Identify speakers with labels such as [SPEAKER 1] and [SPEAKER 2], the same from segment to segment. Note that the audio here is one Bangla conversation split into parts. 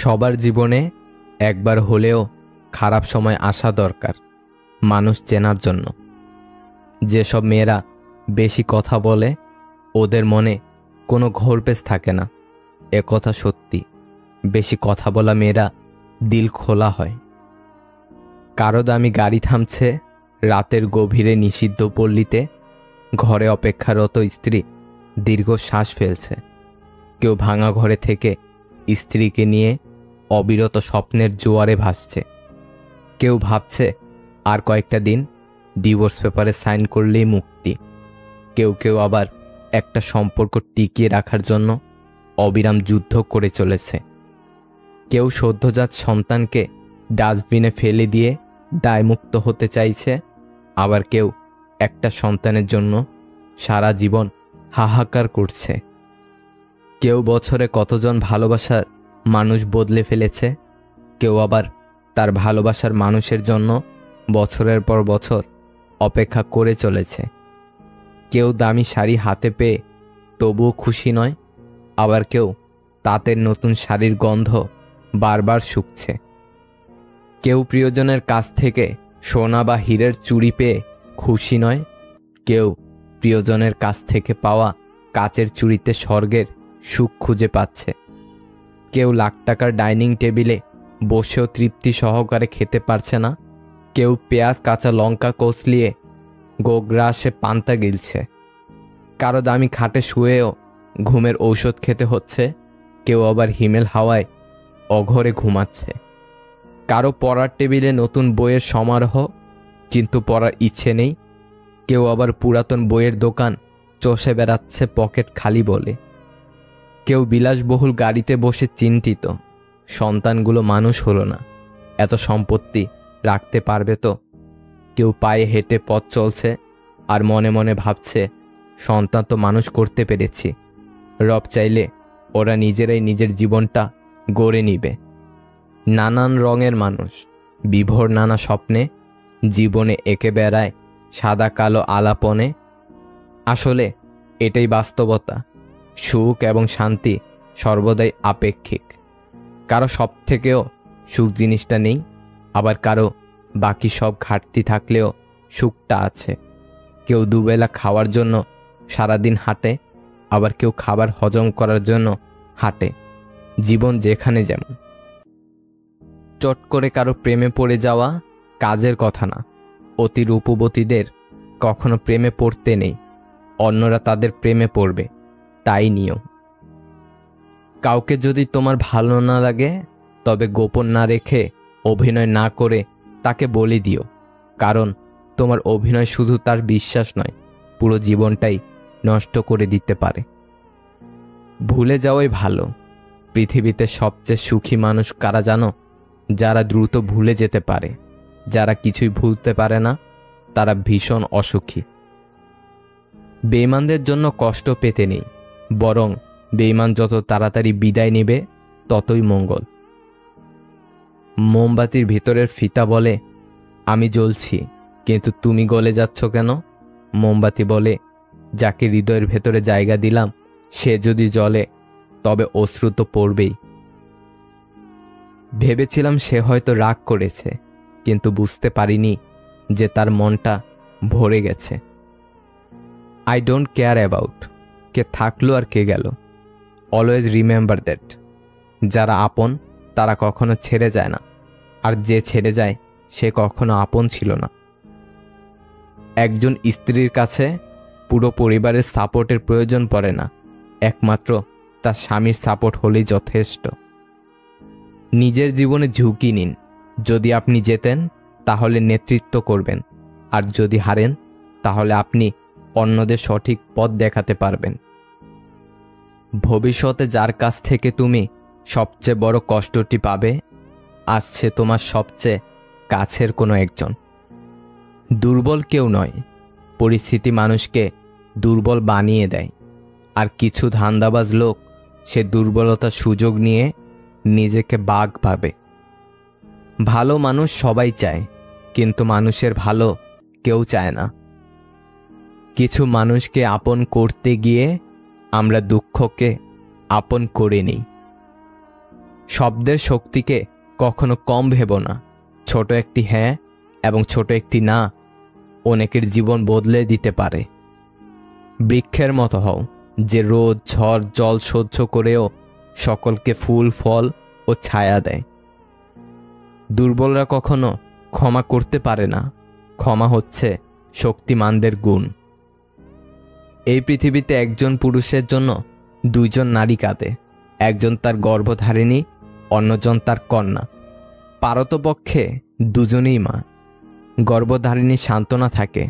[SPEAKER 1] সবার জীবনে একবার হলেও খারাপ সময় আসা দরকার মানুষ চেনার জন্য। যেসব মেয়েরা বেশি কথা বলে ওদের মনে কোনো ঘোরপেশ থাকে না, একথা সত্যি। বেশি কথা বলা মেয়েরা দিল খোলা হয়। কারো দামি গাড়ি থামছে রাতের গভীরে নিষিদ্ধ পল্লীতে, ঘরে অপেক্ষারত স্ত্রী দীর্ঘ শ্বাস ফেলছে। কেউ ভাঙা ঘরে থেকে স্ত্রীকে নিয়ে অবিরত স্বপ্নের জোয়ারে ভাসছে। কেউ ভাবছে আর কয়েকটা দিন ডিভোর্স পেপারে সাইন করলেই মুক্তি। কেউ কেউ আবার একটা সম্পর্ক টিকিয়ে রাখার জন্য অবিরাম যুদ্ধ করে চলেছে। কেউ সদ্যজাত সন্তানকে ডাস্টবিনে ফেলে দিয়ে দায়মুক্ত হতে চাইছে, আবার কেউ একটা সন্তানের জন্য সারা জীবন হাহাকার করছে। কেউ বছরে কতজন ভালোবাসার মানুষ বদলে ফেলেছে, কেউ আবার তার ভালোবাসার মানুষের জন্য বছরের পর বছর অপেক্ষা করে চলেছে। কেউ দামি শাড়ি হাতে পেয়ে তবুও খুশি নয়, আবার কেউ তাঁতের নতুন শাড়ির গন্ধ বারবার শুকছে। কেউ প্রিয়জনের কাছ থেকে সোনা বা হীরের চুড়ি পেয়ে খুশি নয়, কেউ প্রিয়জনের কাছ থেকে পাওয়া কাচের চুড়িতে স্বর্গের সুখ খুঁজে পাচ্ছে। কেউ লাখ টাকার ডাইনিং টেবিলে বসেও তৃপ্তি সহকারে খেতে পারছে না, কেউ পেঁয়াজ কাঁচা লঙ্কা কষলিয়ে গোগ্রাসে পান্তা গিলছে। কারো দামি খাটে শুয়েও ঘুমের ঔষধ খেতে হচ্ছে, কেউ আবার হিমেল হাওয়ায় অঘরে ঘুমাচ্ছে। কারো পড়ার টেবিলে নতুন বইয়ের সমারোহ, কিন্তু পড়ার ইচ্ছে নেই। কেউ আবার পুরাতন বইয়ের দোকান চষে বেড়াচ্ছে পকেট খালি বলে। কেউ বিলাসবহুল গাড়িতে বসে চিন্তিত, সন্তানগুলো মানুষ হলো না, এত সম্পত্তি রাখতে পারবে তো। কেউ পায়ে হেঁটে পথ চলছে আর মনে মনে ভাবছে, সন্তান তো মানুষ করতে পেরেছি, রব চাইলে ওরা নিজেরাই নিজের জীবনটা গড়ে নিবে। নানান রঙের মানুষ বিভোর নানা স্বপ্নে জীবনে এঁকে বেড়ায় সাদা কালো আলাপনে। আসলে এটাই বাস্তবতা, সুখ এবং শান্তি সর্বদাই আপেক্ষিক। কারো সব থেকেও সুখ জিনিসটা নেই, আবার কারো বাকি সব ঘাটতি থাকলেও সুখটা আছে। কেউ দুবেলা খাওয়ার জন্য সারাদিন হাঁটে, আবার কেউ খাবার হজম করার জন্য হাঁটে। জীবন যেখানে যেমন। চট করে কারো প্রেমে পড়ে যাওয়া কাজের কথা না। অতি রূপবতীদের কখনো প্রেমে পড়তে নেই, অন্যরা তাদের প্রেমে পড়বে, তাই নিয়ম। কাউকে যদি তোমার ভালো না লাগে তবে গোপন না রেখে, অভিনয় না করে তাকে বলে দিও, কারণ তোমার অভিনয় শুধু তার বিশ্বাস নয়, পুরো জীবনটাই নষ্ট করে দিতে পারে। ভুলে যাওয়াই ভালো। পৃথিবীতে সবচেয়ে সুখী মানুষ কারা জানো? যারা দ্রুত ভুলে যেতে পারে। যারা কিছুই ভুলতে পারে না তারা ভীষণ অসুখী। বেঈমানদের জন্য কষ্ট পেতে নেই, বরং বেঈমান যত তাড়াতাড়ি বিদায় নেবে ততই মঙ্গল। মোমবাতির ভিতরের ফিতা বলে, আমি জ্বলছি, কিন্তু তুমি গলে যাচ্ছ কেন? মোমবাতি বলে, যাকে হৃদয়ের ভেতরে জায়গা দিলাম সে যদি জ্বলে তবে অশ্রু তো পড়বেই। ভেবেছিলাম সে হয়তো রাগ করেছে, কিন্তু বুঝতে পারিনি যে তার মনটা ভরে গেছে। আই ডোন্ট কেয়ার অ্যাবাউট কে থাকলো আর কে গেল। অলওয়েজ রিমেম্বার দ্যাট যারা আপন তারা কখনো ছেড়ে যায় না, আর যে ছেড়ে যায় সে কখনো আপন ছিল না। একজন স্ত্রীর কাছে পুরো পরিবারের সাপোর্টের প্রয়োজন পড়ে না, একমাত্র তার স্বামীর সাপোর্ট হলেই যথেষ্ট। নিজের জীবনে ঝুঁকি নিন। যদি আপনি জেতেন তাহলে নেতৃত্ব করবেন, আর যদি হারেন তাহলে আপনি অন্যদের সঠিক পথ দেখাতে পারবেন। ভবিষ্যতে যার কাছ থেকে তুমি সবচেয়ে বড় কষ্টটি পাবে, আজ সে তোমার সবচেয়ে কাছের কোনো একজন। দুর্বল কেউ নয়, পরিস্থিতি মানুষকে দুর্বল বানিয়ে দেয়। আর কিছু ধান্দাবাজ লোক সে দুর্বলতার সুযোগ নিয়ে নিজেকে বাঘ ভাবে। ভালো মানুষ সবাই চায়, কিন্তু মানুষের ভালো কেউ চায় না। কিছু মানুষকে আপন করতে গিয়ে আমরা দুঃখকে আপন করে নিই। শব্দের শক্তিকে কখনো কম ভেবো না। ছোট একটি হ্যাঁ এবং ছোট একটি না অনেকের জীবন বদলে দিতে পারে। বৃক্ষের মতো হও, যে রোদ ঝড় জল সহ্য করেও সকলকে ফুল ফল ও ছায়া দেয়। দুর্বলরা কখনো ক্ষমা করতে পারে না, ক্ষমা হচ্ছে শক্তিমানদের গুণ। এই পৃথিবীতে একজন পুরুষের জন্য দুইজন নারী কাঁদে, একজন তার গর্ভধারিণী, অন্যজন তার কন্যা। পারতপক্ষে দুজনেই মা। গর্ভধারিণী সান্ত্বনা থাকে,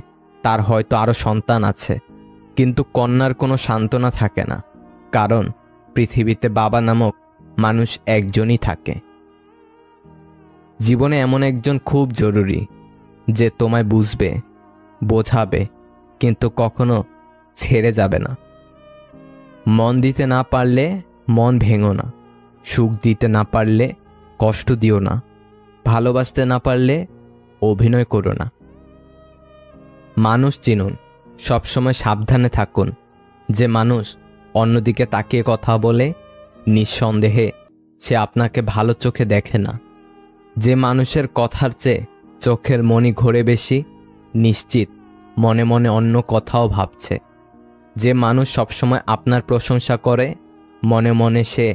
[SPEAKER 1] তার হয়তো আরও সন্তান আছে, কিন্তু কন্যার কোনো সান্ত্বনা থাকে না, কারণ পৃথিবীতে বাবা নামক মানুষ একজনই থাকে। জীবনে এমন একজন খুব জরুরি, যে তোমায় বুঝবে, বোঝাবে, কিন্তু কখনো ছেড়ে যাবে না। মন দিতে না পারলে মন ভেঙো না, সুখ দিতে না পারলে কষ্ট দিও না, ভালোবাসতে না পারলে অভিনয় করো না। মানুষ চিনুন, সবসময় সাবধানে থাকুন। যে মানুষ অন্যদিকে তাকিয়ে কথা বলে, নিঃসন্দেহে সে আপনাকে ভালো চোখে দেখে না। যে মানুষের কথার চেয়ে চোখের মনি ঘোরে বেশি, নিশ্চিত মনে মনে অন্য কথাও ভাবছে। যে মানুষ সবসময় আপনার প্রশংসা করে, মনে মনে সে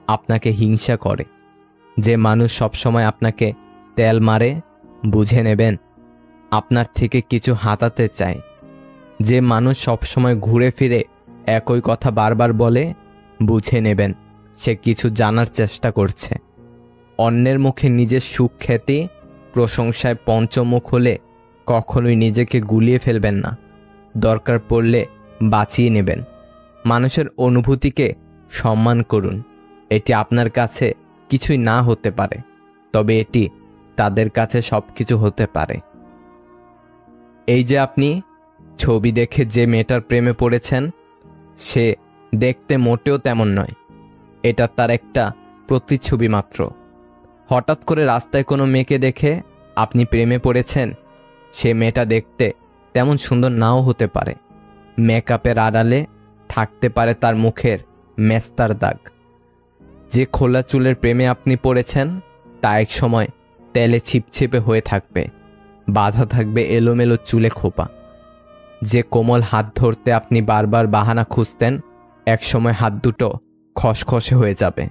[SPEAKER 1] আপনাকে হিংসা করে। যে মানুষ সবসময় আপনাকে তেল মারে, বুঝে নেবেন আপনার থেকে কিছু হাতাতে চায়। যে মানুষ সবসময় ঘুরে ফিরে একই কথা বারবার বলে, বুঝে নেবেন সে কিছু জানার চেষ্টা করছে। অন্যের মুখে নিজের সুখ খ্যাতি প্রশংসায় পঞ্চমুখ হলে কখনোই নিজেকে গুলিয়ে ফেলবেন না, দরকার পড়লে বাঁচিয়ে নেবেন। মানুষের অনুভূতিকে সম্মান করুন। এটি আপনার কাছে কিছুই না হতে পারে, তবে এটি তাদের কাছে সব কিছু হতে পারে। এই যে আপনি ছবি দেখে যে মেয়েটার প্রেমে পড়েছেন, সে দেখতে মোটেও তেমন নয়, এটা তার একটা প্রতিচ্ছবি মাত্র। হঠাৎ করে রাস্তায় কোনো মেয়েকে দেখে আপনি প্রেমে পড়েছেন, সে মেয়েটা দেখতে তেমন সুন্দর নাও হতে পারে। মেকআপের আড়ালে থাকতে পারে তার মুখের মেস্তার দাগ। যে খোলা চুলের প্রেমে আপনি পড়েছেন, তা এক সময় তেলে ছিপছিপে হয়ে থাকবে, বাঁধা থাকবে এলোমেলো চুলে খোপা। যে কোমল হাত ধরতে আপনি বারবার বাহানা খুঁজতেন, এক সময় হাত দুটো খসখসে হয়ে যাবে।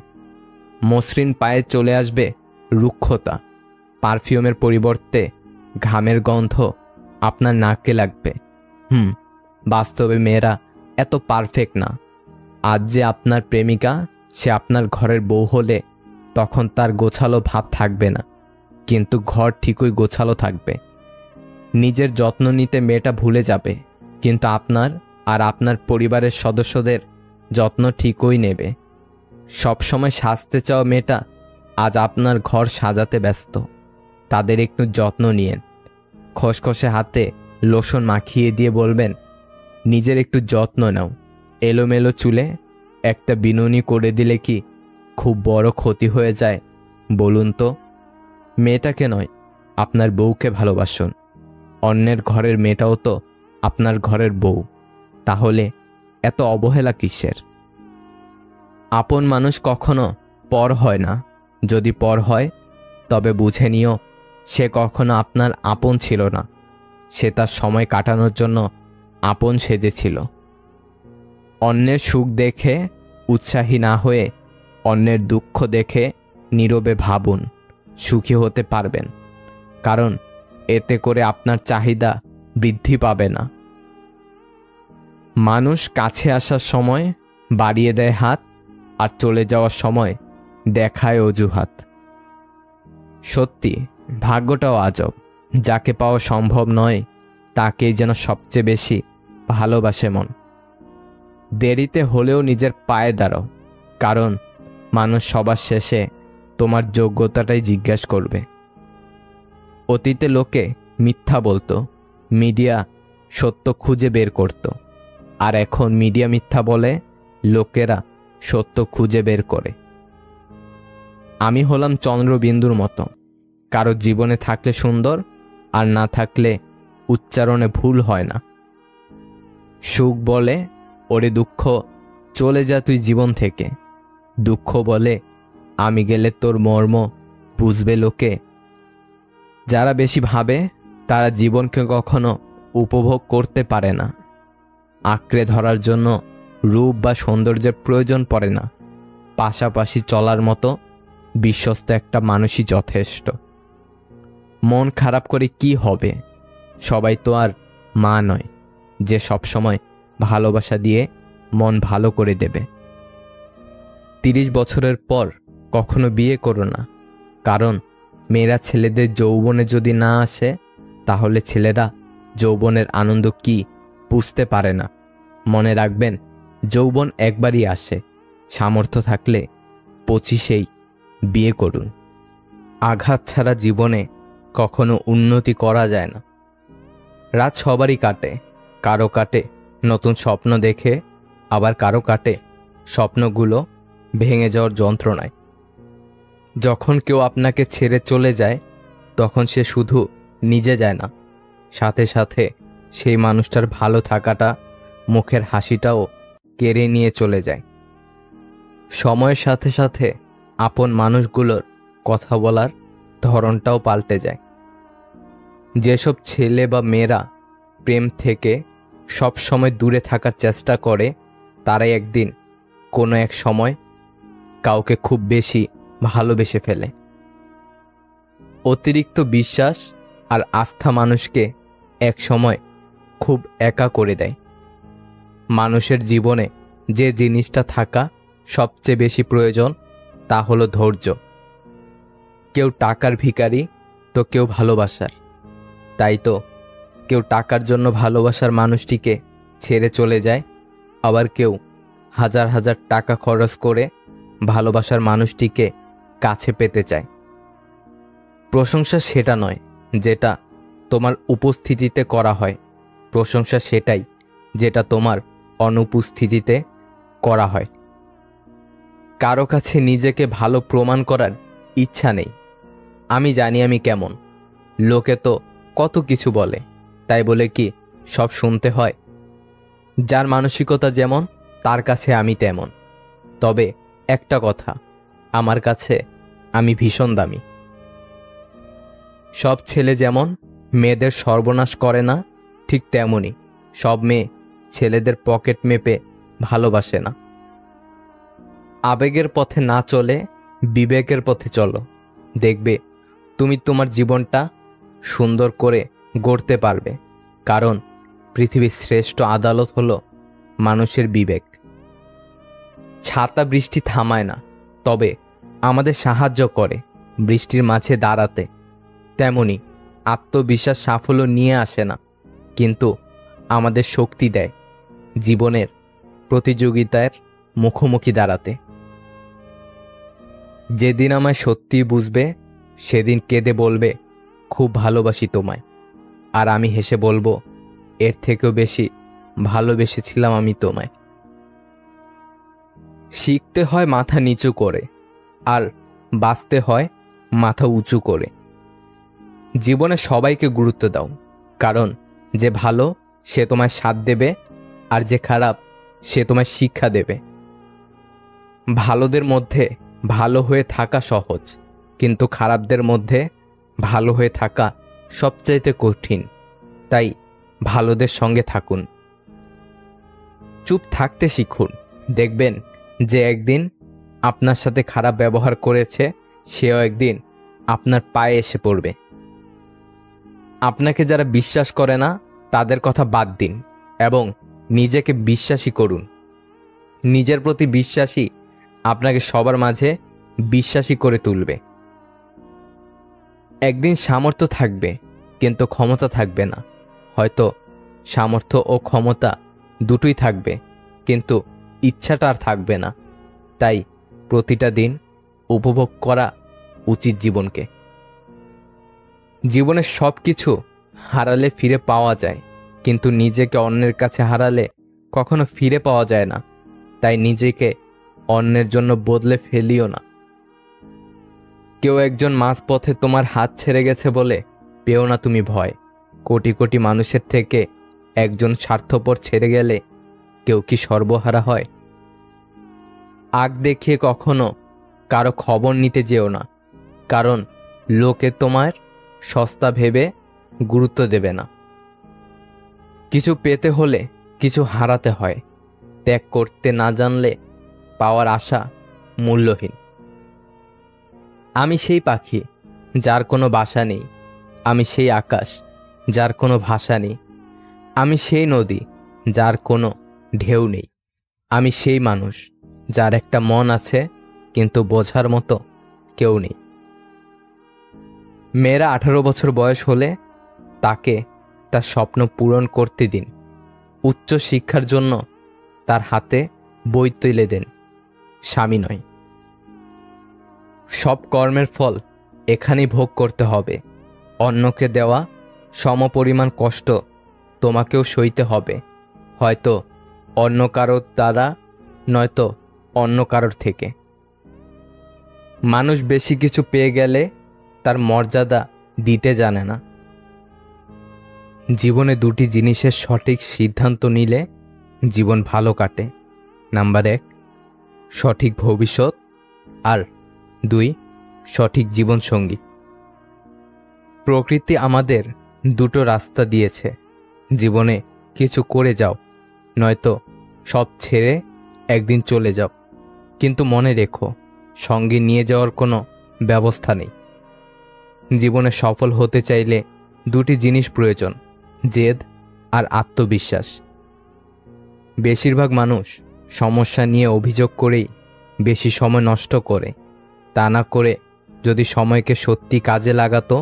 [SPEAKER 1] মসৃণ পায়ে চলে আসবে রুক্ষতা। পারফিউমের পরিবর্তে ঘামের গন্ধ আপনার নাকে লাগবে। বাস্তবে মেয়েরা এত পারফেক্ট না। আজ যে আপনার প্রেমিকা, সে আপনার ঘরের বউ হলে তখন তার গোছালো ভাব থাকবে না, কিন্তু ঘর ঠিকই গোছালো থাকবে। নিজের যত্ন নিতে মেয়েটা ভুলে যাবে, কিন্তু আপনার আর আপনার পরিবারের সদস্যদের যত্ন ঠিকই নেবে। সবসময় সাজতে চাও মেয়েটা আজ আপনার ঘর সাজাতে ব্যস্ত। তাদের একটু যত্ন নিয়েন। খসখসে হাতে লোশন মাখিয়ে দিয়ে বলবেন, নিজের একটু যত্ন নাও। এলোমেলো চুলে একটা বিনুনি করে দিলে কি খুব বড় ক্ষতি হয়ে যায় বলুন তো? মেয়েটাকে নয়, আপনার বউকে ভালোবাসুন। অন্যের ঘরের মেয়েটাও তো আপনার ঘরের বউ, তাহলে এত অবহেলা কিসের? আপন মানুষ কখনো পর হয় না। যদি পর হয়, তবে বুঝে নিও সে কখনো আপনার আপন ছিল না, সে তার সময় কাটানোর জন্য আপন সেজেছিল। অন্যের সুখ দেখে উৎসাহী না হয়ে অন্যের দুঃখ দেখে নীরবে ভাবুন, সুখী হতে পারবেন, কারণ এতে করে আপনার চাহিদা বৃদ্ধি পাবে না। মানুষ কাছে আসার সময় বাড়িয়ে দেয় হাত, আর চলে যাওয়ার সময় দেখায় অজুহাত। সত্যি, ভাগ্যটাও আজব। যাকে পাওয়া সম্ভব নয়, তাকেই যেন সবচেয়ে বেশি ভালোবাসে মন। দেরিতে হলেও নিজের পায়ে দাঁড়াও, কারণ মানুষ সবার শেষে তোমার যোগ্যতাটাই জিজ্ঞাসা করবে। অতীতে লোকে মিথ্যা বলতো, মিডিয়া সত্য খুঁজে বের করত, আর এখন মিডিয়া মিথ্যা বলে, লোকেরা সত্য খুঁজে বের করে। আমি হলাম চন্দ্রবিন্দুর মতো, কারো জীবনে থাকলে সুন্দর, আর না থাকলে উচ্চারণে ভুল হয় না। সুখ বলে, ওরে দুঃখ চলে যা তুই জীবন থেকে। দুঃখ বলে, আমি গেলে তোর মর্ম বুঝবে লোকে। যারা বেশি ভাবে তারা জীবনকে কখনো উপভোগ করতে পারে না। আঁকড়ে ধরার জন্য রূপ বা সৌন্দর্যের প্রয়োজন পড়ে না, পাশাপাশি চলার মতো বিশ্বস্ত একটা মানুষই যথেষ্ট। মন খারাপ করে কি হবে? সবাই তো আর মা নয় যে সবসময় ভালোবাসা দিয়ে মন ভালো করে দেবে। 30 বছরের পর কখনো বিয়ে করো না, কারণ মেয়েরা ছেলেদের যৌবনে যদি না আসে তাহলে ছেলেরা যৌবনের আনন্দ কি বুঝতে পারে না। মনে রাখবেন, যৌবন একবারই আসে। সামর্থ্য থাকলে 25-এই বিয়ে করুন। আঘাত ছাড়া জীবনে কখনো উন্নতি করা যায় না। রাত সবারই কাটে, কারো কাটে নতুন স্বপ্ন দেখে, আবার কারো কাটে স্বপ্নগুলো ভেঙে যাওয়ার যন্ত্রণায়। যখন কেউ আপনাকে ছেড়ে চলে যায় তখন সে শুধু নিজে যায় না, সাথে সাথে সেই মানুষটার ভালো থাকাটা, মুখের হাসিটাও কেড়ে নিয়ে চলে যায়। সময়ের সাথে সাথে আপন মানুষগুলোর কথা বলার ধরনটাও পাল্টে যায়। যেসব ছেলে বা মেয়েরা প্রেম থেকে সব সময় দূরে থাকার চেষ্টা করে তারাই একদিন কোনো এক সময় কাউকে খুব বেশি ভালোবেসে ফেলে। অতিরিক্ত বিশ্বাস আর আস্থা মানুষকে এক সময় খুব একা করে দেয়। মানুষের জীবনে যে জিনিসটা থাকা সবচেয়ে বেশি প্রয়োজন তা হলো ধৈর্য। কেউ টাকার ভিখারি তো কেউ ভালোবাসার। তাই তো কেউ টাকার জন্য ভালোবাসার মানুষটিকে ছেড়ে চলে যায়, আবার কেউ হাজার হাজার টাকা খরচ করে ভালোবাসার মানুষটিকে কাছে পেতে চায়। প্রশংসা সেটা নয় যেটা তোমার উপস্থিতিতে করা হয়, প্রশংসা সেটাই যেটা তোমার অনুপস্থিতিতে করা হয়। কারো কাছে নিজেকে ভালো প্রমাণ করার ইচ্ছা নেই। আমি জানি আমি কেমন, লোকে তো কত কিছু বলে, তাই বলে কি সব শুনতে হয়? যার মানসিকতা যেমন তার কাছে আমি তেমন। তবে একটা কথা, আমার কাছে আমি ভীষণ দামি। সব ছেলে যেমন মেয়েদের সর্বনাশ করে না, ঠিক তেমনই সব মেয়ে ছেলেদের পকেট মেপে ভালোবাসে না। আবেগের পথে না চলে বিবেকের পথে চলো, দেখবে তুমি তোমার জীবনটা সুন্দর করে গড়তে পারবে। কারণ পৃথিবীর শ্রেষ্ঠ আদালত হলো মানুষের বিবেক। ছাতা বৃষ্টি থামায় না, তবে আমাদের সাহায্য করে বৃষ্টির মাঝে দাঁড়াতে। তেমনি আত্মবিশ্বাস সাফল্য নিয়ে আসে না, কিন্তু আমাদের শক্তি দেয় জীবনের প্রতিযোগিতার মুখোমুখি দাঁড়াতে। যেদিন আমায় সত্যি বুঝবে সেদিন কেঁদে বলবে খুব ভালোবাসি তোমায়, আর আমি হেসে বলবো এর থেকেও বেশি ভালোবেসেছিলাম আমি তোমায়। শিখতে হয় মাথা নিচু করে, আর বাঁচতে হয় মাথা উঁচু করে। জীবনে সবাইকে গুরুত্ব দাও, কারণ যে ভালো সে তোমায় সাথ দেবে, আর যে খারাপ সে তোমায় শিক্ষা দেবে। ভালোদের মধ্যে ভালো হয়ে থাকা সহজ, কিন্তু খারাপদের মধ্যে ভালো হয়ে থাকা সবচাইতে কঠিন। তাই ভালোদের সঙ্গে থাকুন। চুপ থাকতে শিখুন, দেখবেন যে একদিন আপনার সাথে খারাপ ব্যবহার করেছে সেও একদিন আপনার পায়ে এসে পড়বে। আপনাকে যারা বিশ্বাস করে না তাদের কথা বাদ দিন এবং নিজেকে বিশ্বাসী করুন। নিজের প্রতি বিশ্বাসী আপনাকে সবার মাঝে বিশ্বাসী করে তুলবে। একদিন সামর্থ্য থাকবে কিন্তু ক্ষমতা থাকবে না। হয়তো সামর্থ্য ও ক্ষমতা দুটোই থাকবে, কিন্তু ইচ্ছাটা আর থাকবে না। তাই প্রতিটা দিন উপভোগ করা উচিত জীবনকে। জীবনের সব কিছু হারালে ফিরে পাওয়া যায়, কিন্তু নিজেকে অন্যের কাছে হারালে কখনো ফিরে পাওয়া যায় না। তাই নিজেকে অন্যের জন্য বদলে ফেলিও না। কেউ একজন মাঝপথে তোমার হাত ছেড়ে গেছে বলে পেও না তুমি ভয়। কোটি কোটি মানুষের থেকে একজন স্বার্থপর ছেড়ে গেলে কেউ কি সর্বহারা হয়? আগ দেখিয়ে কখনো কারো খবর নিতে যেও না, কারণ লোকে তোমার সস্তা ভেবে গুরুত্ব দেবে না। কিছু পেতে হলে কিছু হারাতে হয়। ত্যাগ করতে না জানলে পাওয়ার আশা মূল্যহীন। আমি সেই পাখি যার কোনো বাসা নেই, আমি সেই আকাশ যার কোনো ভাষা নেই, আমি সেই নদী যার কোনো ঢেউ নেই, আমি সেই মানুষ যার একটা মন আছে কিন্তু বোঝার মতো কেউ নেই। মেয়েরা 18 বছর বয়স হলে তাকে তার স্বপ্ন পূরণ করতে দিন। উচ্চ শিক্ষার জন্য তার হাতে বই তুলে দেন, স্বামী নয়। সব কর্মের ফল এখানেই ভোগ করতে হবে। অন্যকে দেওয়া সমপরিমাণ কষ্ট তোমাকেও সইতে হবে, হয়তো অন্য কারোর দ্বারা, নয়তো অন্য কারোর থেকে। মানুষ বেশি কিছু পেয়ে গেলে তার মর্যাদা দিতে জানে না। জীবনে দুটি জিনিসের সঠিক সিদ্ধান্ত নিলে জীবন ভালো কাটে। নাম্বার 1, সঠিক ভবিষ্যৎ, আর 2, সঠিক জীবনসঙ্গী। প্রকৃতি আমাদের দুটো রাস্তা দিয়েছে। জীবনে কিছু করে যাও, নয়তো সব ছেড়ে একদিন চলে যাও। কিন্তু মনে রেখো, সঙ্গে নিয়ে যাওয়ার কোনো ব্যবস্থা নেই। জীবনে সফল হতে চাইলে দুটি জিনিস প্রয়োজন, জেদ আর আত্মবিশ্বাস। বেশিরভাগ মানুষ সমস্যা নিয়ে অভিযোগ করেই বেশি সময় নষ্ট করে। তা না করে যদি সময়কে সত্যি কাজে লাগাতো,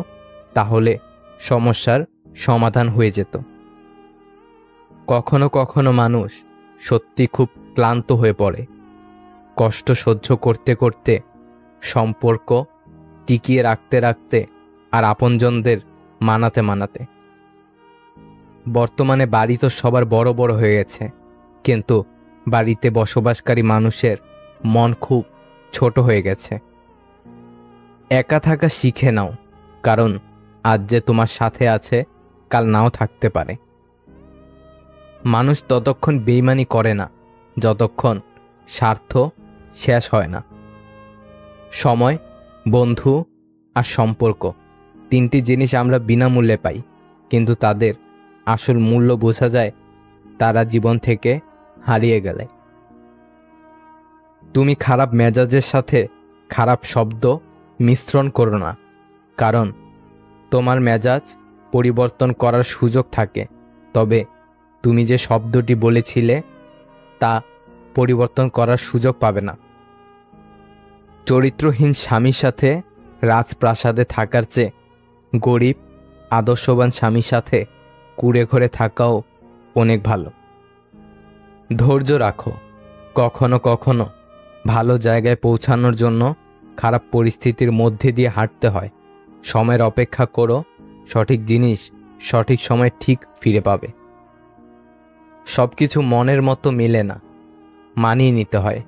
[SPEAKER 1] তাহলে সমস্যার সমাধান হয়ে যেত। কখনো কখনো মানুষ সত্যি খুব ক্লান্ত হয়ে পড়ে, কষ্ট সহ্য করতে করতে, সম্পর্ক টিকিয়ে রাখতে রাখতে, আর আপনজনদের মানাতে মানাতে। বর্তমানে বাড়ি তো সবার বড় বড় হয়ে গেছে, কিন্তু বাড়িতে বসবাসকারী মানুষের মন খুব ছোট হয়ে গেছে। একা থাকা শিখে নাও, কারণ আজ যে তোমার সাথে আছে কাল নাও থাকতে পারে। মানুষ ততক্ষণ বেইমানি করে না যতক্ষণ স্বার্থ শেষ হয় না। সময়, বন্ধু আর সম্পর্ক, তিনটি জিনিস আমরা বিনামূল্যে পাই, কিন্তু তাদের আসল মূল্য বোঝা যায় তারা জীবন থেকে হারিয়ে গেলে। তুমি খারাপ মেজাজের সাথে খারাপ শব্দ মিশ্রণ করো না, কারণ তোমার মেজাজ পরিবর্তন করার সুযোগ থাকে, তবে তুমি যে শব্দটি বলেছিলে তা পরিবর্তন করার সুযোগ পাবে না। চরিত্রহীন স্বামীর সাথে রাজপ্রাসাদে থাকার চেয়ে গরিব আদর্শবান স্বামীর সাথে কুঁড়ে ঘরে থাকাও অনেক ভালো। ধৈর্য রাখো, কখনো কখনো ভালো জায়গায় পৌঁছানোর জন্য খারাপ পরিস্থিতির মধ্যে দিয়ে হাঁটতে হয়। সময়ের অপেক্ষা করো, সঠিক জিনিস সঠিক সময় ঠিক ফিরে পাবে। সব কিছু মনের মতো মেলে না, মানিয়ে নিতে হয়।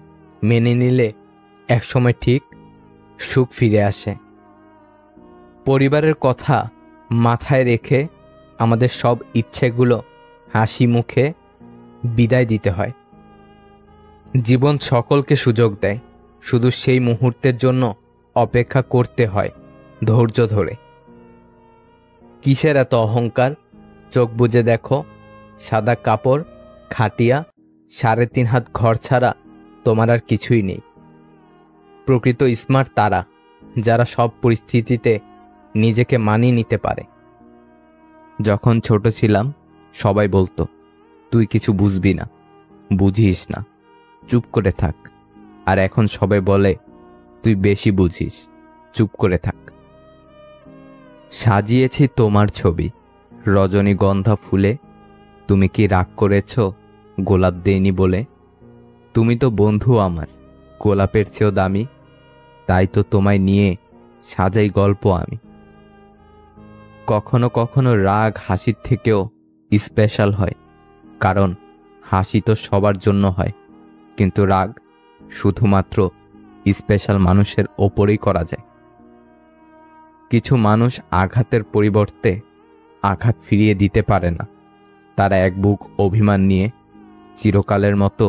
[SPEAKER 1] মেনে নিলে একসময় ঠিক সুখ ফিরে আসে। পরিবারের কথা মাথায় রেখে আমাদের সব ইচ্ছেগুলো হাসি মুখে বিদায় দিতে হয়। জীবন সকলকে সুযোগ দেয়, শুধু সেই মুহূর্তের জন্য অপেক্ষা করতে হয় ধৈর্য ধরে। কিসের এত অহংকার? চোখ বুজে দেখো, সাদা কাপড়, খাটিয়া, 3.5 হাত ঘর ছাড়া তোমার আর কিছুই নেই। প্রকৃত স্মার্ট তারা যারা সব পরিস্থিতিতে নিজেকে মানিয়ে নিতে পারে। যখন ছোট ছিলাম সবাই বলতো, তুই কিছু বুঝবি না, বুঝিস না, চুপ করে থাক। আর এখন সবাই বলে, তুই বেশি বুঝিস, চুপ করে থাক। সাজিয়েছি তোমার ছবি রজনীগন্ধা ফুলে, তুমি কি রাগ করেছ গোলাপ দেইনি বলে? তুমি তো বন্ধু আমার, গোলাপের চেয়েও দামি, তাই তো তোমায় নিয়ে সাজাই গল্প আমি। কখনো কখনো রাগ হাসির থেকেও স্পেশাল হয়, কারণ হাসি তো সবার জন্য হয়, কিন্তু রাগ শুধুমাত্র স্পেশাল মানুষের ওপরেই করা যায়। কিছু মানুষ আঘাতের পরিবর্তে আঘাত ফিরিয়ে দিতে পারে না, তারা এক বুক অভিমান নিয়ে চিরকালের মতো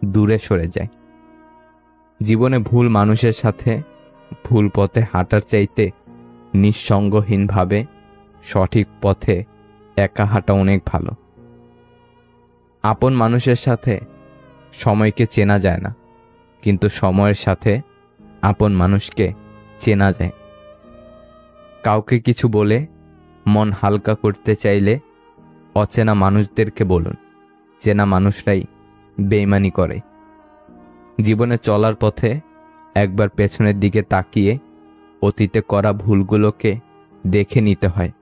[SPEAKER 1] দূরে সরে যায়। জীবনে ভুল মানুষের সাথে ভুল পথে হাঁটার চাইতে নিঃসঙ্গহীনভাবে সঠিক পথে একা হাঁটা অনেক ভালো। আপন মানুষের সাথে সময়কে চেনা যায় না, কিন্তু সময়ের সাথে আপন মানুষকে চেনা যায়। কাউকে কিছু বলে মন হালকা করতে চাইলে অচেনা মানুষদেরকে বলুন, চেনা মানুষরাই বেইমানি করে। জীবনে চলার পথে একবার পেছনের দিকে তাকিয়ে অতীতে করা ভুলগুলোকে দেখে নিতে হয়,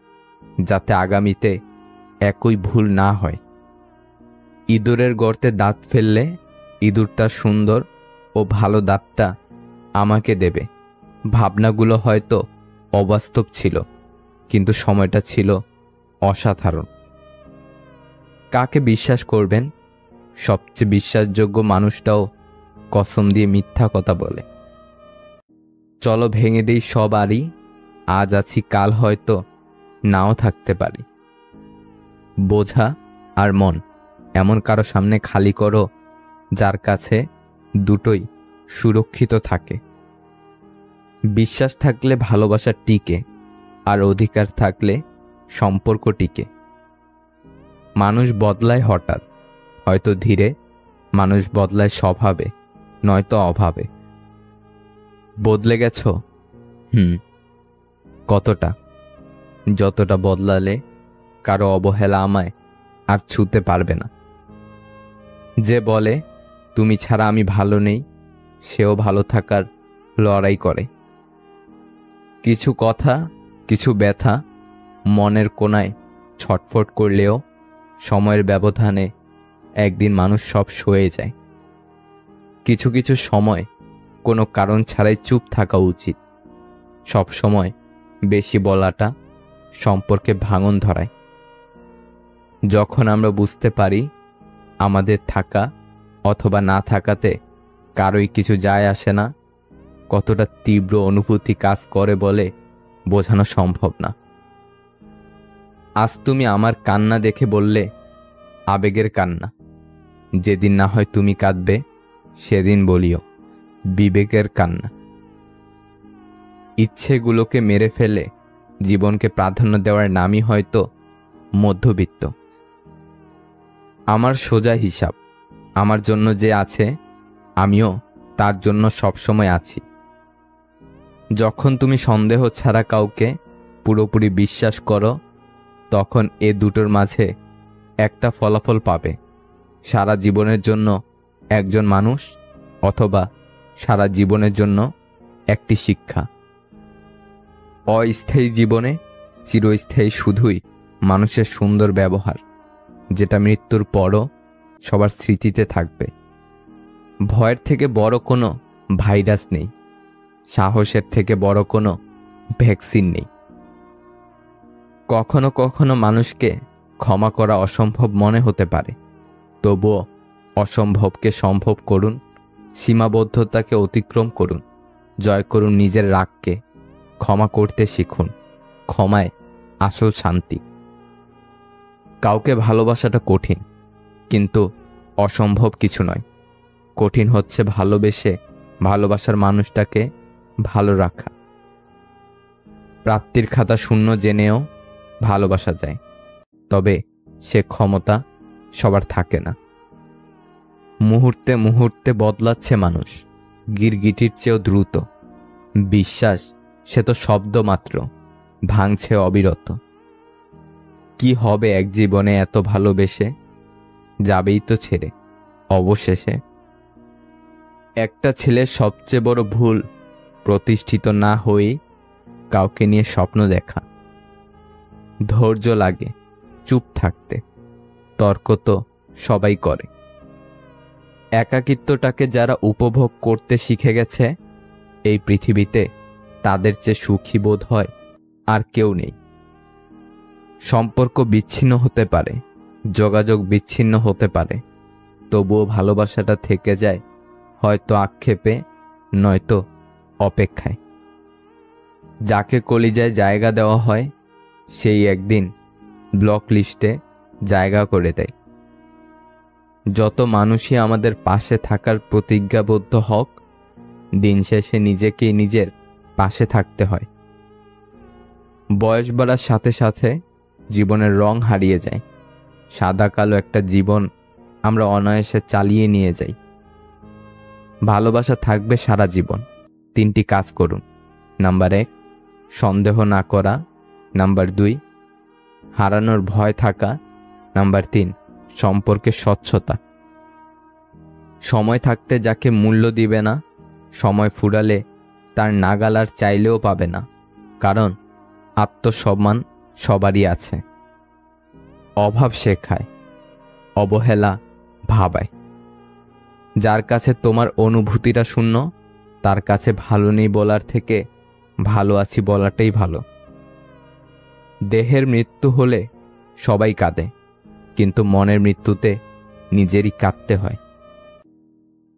[SPEAKER 1] যাতে আগামীতে একই ভুল না হয়। ইঁদুরের গর্তে দাঁত ফেললে ইঁদুর তার সুন্দর ও ভালো দাঁতটা আমাকে দেবে। ভাবনাগুলো হয়তো অবাস্তব ছিল, কিন্তু সময়টা ছিল অসাধারণ। কাকে বিশ্বাস করবেন? সবচেয়ে বিশ্বাসযোগ্য মানুষটাও কসম দিয়ে মিথ্যা কথা বলে। চলো ভেঙে দিই সব আড়ি, আজ আছি কাল হয়তো নাও থাকতে পারি। বোঝা আর মন এমন কারো সামনে খালি করো যার কাছে দুটোই সুরক্ষিত থাকে। বিশ্বাস থাকলে ভালোবাসা টিকে, আর অধিকার থাকলে সম্পর্ক টিকে। মানুষ বদলায় হঠাৎ, হয়তো ধীরে। মানুষ বদলায় স্বভাবে, নয়তো অভাবে। বদলে গেছ? কতটা? যতটা বদলালে কারো অবহেলা আমায় আর ছুঁতে পারবে না। যে বলে তুমি ছাড়া আমি ভালো নেই, সেও ভালো থাকার লড়াই করে। কিছু কথা, কিছু ব্যথা মনের কোণায় ছটফট করলেও সময়ের ব্যবধানে একদিন মানুষ সব সয়ে যায়। কিছু কিছু সময় কোনো কারণ ছাড়াই চুপ থাকা উচিত। সব সময় বেশি বলাটা সম্পর্কে ভাঙন ধরায়। যখন আমরা বুঝতে পারি আমাদের থাকা অথবা না থাকাতে কারোই কিছু যায় আসে না, কতটা তীব্র অনুভূতি কাজ করে বলে বোঝানো সম্ভব না। আজ তুমি আমার কান্না দেখে বললে আবেগের কান্না। যেদিন না হয় তুমি কাঁদবে, সেদিন বলিও বিবেকের কান্না। ইচ্ছেগুলোকে মেরে ফেলে জীবনকে প্রাধান্য দেওয়ার নামই হয়তো মধ্যবিত্ত। আমার সোজা হিসাব, আমার জন্য যে আছে আমিও তার জন্য সবসময় আছি। যখন তুমি সন্দেহ ছাড়া কাউকে পুরোপুরি বিশ্বাস করো, তখন এ দুটোর মাঝে একটা ফলাফল পাবে। সারা জীবনের জন্য একজন মানুষ, অথবা সারা জীবনের জন্য একটি শিক্ষা। অস্থায়ী জীবনে চিরস্থায়ী শুধুই মানুষের সুন্দর ব্যবহার, যেটা মৃত্যুর পরও সবার স্মৃতিতে থাকবে। ভয়ের থেকে বড় কোনো ভাইরাস নেই, সাহসের থেকে বড় কোনো ভ্যাকসিন নেই। কখনো কখনো মানুষকে ক্ষমা করা অসম্ভব মনে হতে পারে, তবুও অসম্ভবকে সম্ভব করুন, সীমাবদ্ধতাকে অতিক্রম করুন, জয় করুন নিজের রাগকে। ক্ষমা করতে শিখুন, ক্ষমায় আসল শান্তি। কাউকে ভালোবাসাটা কঠিন, কিন্তু অসম্ভব কিছু নয়। কঠিন হচ্ছে ভালোবেসে ভালোবাসার মানুষটাকে ভালো রাখা। প্রাপ্তির খাতা শূন্য জেনেও ভালোবাসা যায়, তবে সে ক্ষমতা সবার থাকে না। মুহূর্তে মুহূর্তে বদলাচ্ছে মানুষ, গিরগিটির চেয়েও দ্রুত। বিশ্বাস সে তো শব্দ মাত্র, ভাঙছে অবিরত। কি হবে এক জীবনে এত ভালোবেসে, যাবেই তো ছেড়ে অবশেষে। একটা ছেলের সবচেয়ে বড় ভুল প্রতিষ্ঠিত না হয়েই কাউকে নিয়ে স্বপ্ন দেখা। ধৈর্য লাগে চুপ থাকতে, তর্ক তো সবাই করে। একাকিত্বটাকে যারা উপভোগ করতে শিখে গেছে এই পৃথিবীতে, তাদের চেয়ে সুখী বোধ হয় আর কেউ নেই। সম্পর্ক বিচ্ছিন্ন হতে পারে, যোগাযোগ বিচ্ছিন্ন হতে পারে, তবুও ভালোবাসাটা থেকে যায়, হয়তো আক্ষেপে, নয়তো অপেক্ষায়। যাকে কলিজায় জায়গা দেওয়া হয়, সেই একদিন ব্লক লিস্টে জায়গা করে দেয়। যত মানুষই আমাদের পাশে থাকার প্রতিজ্ঞাবদ্ধ হোক, দিন শেষে নিজেকেই নিজের পাশে থাকতে হয়। বয়স বাড়ার সাথে সাথে জীবনের রং হারিয়ে যায়। সাদা কালো একটা জীবন আমরা অনায়াসে চালিয়ে নিয়ে যাই। ভালোবাসা থাকবে সারা জীবন। 3টি কাজ করুন। নাম্বার 1, সন্দেহ না করা। নাম্বার 2, হারানোর ভয় থাকা। নাম্বার 3, সম্পর্কে স্বচ্ছতা। সময় থাকতে যাকে মূল্য দিবে না, সময় ফুরালে তার নাগাল আর চাইলেও পাবে না। কারণ আত্মসম্মান সবারই আছে। অভাব শেখায়, অবহেলা ভাবায়। যার কাছে তোমার অনুভূতিটা শূন্য, তার কাছে ভালো নেই বলার থেকে ভালো আছি বলাটাই ভালো। দেহের মৃত্যু হলে সবাই কাঁদে, কিন্তু মনের মৃত্যুতে নিজেরই কাঁদতে হয়।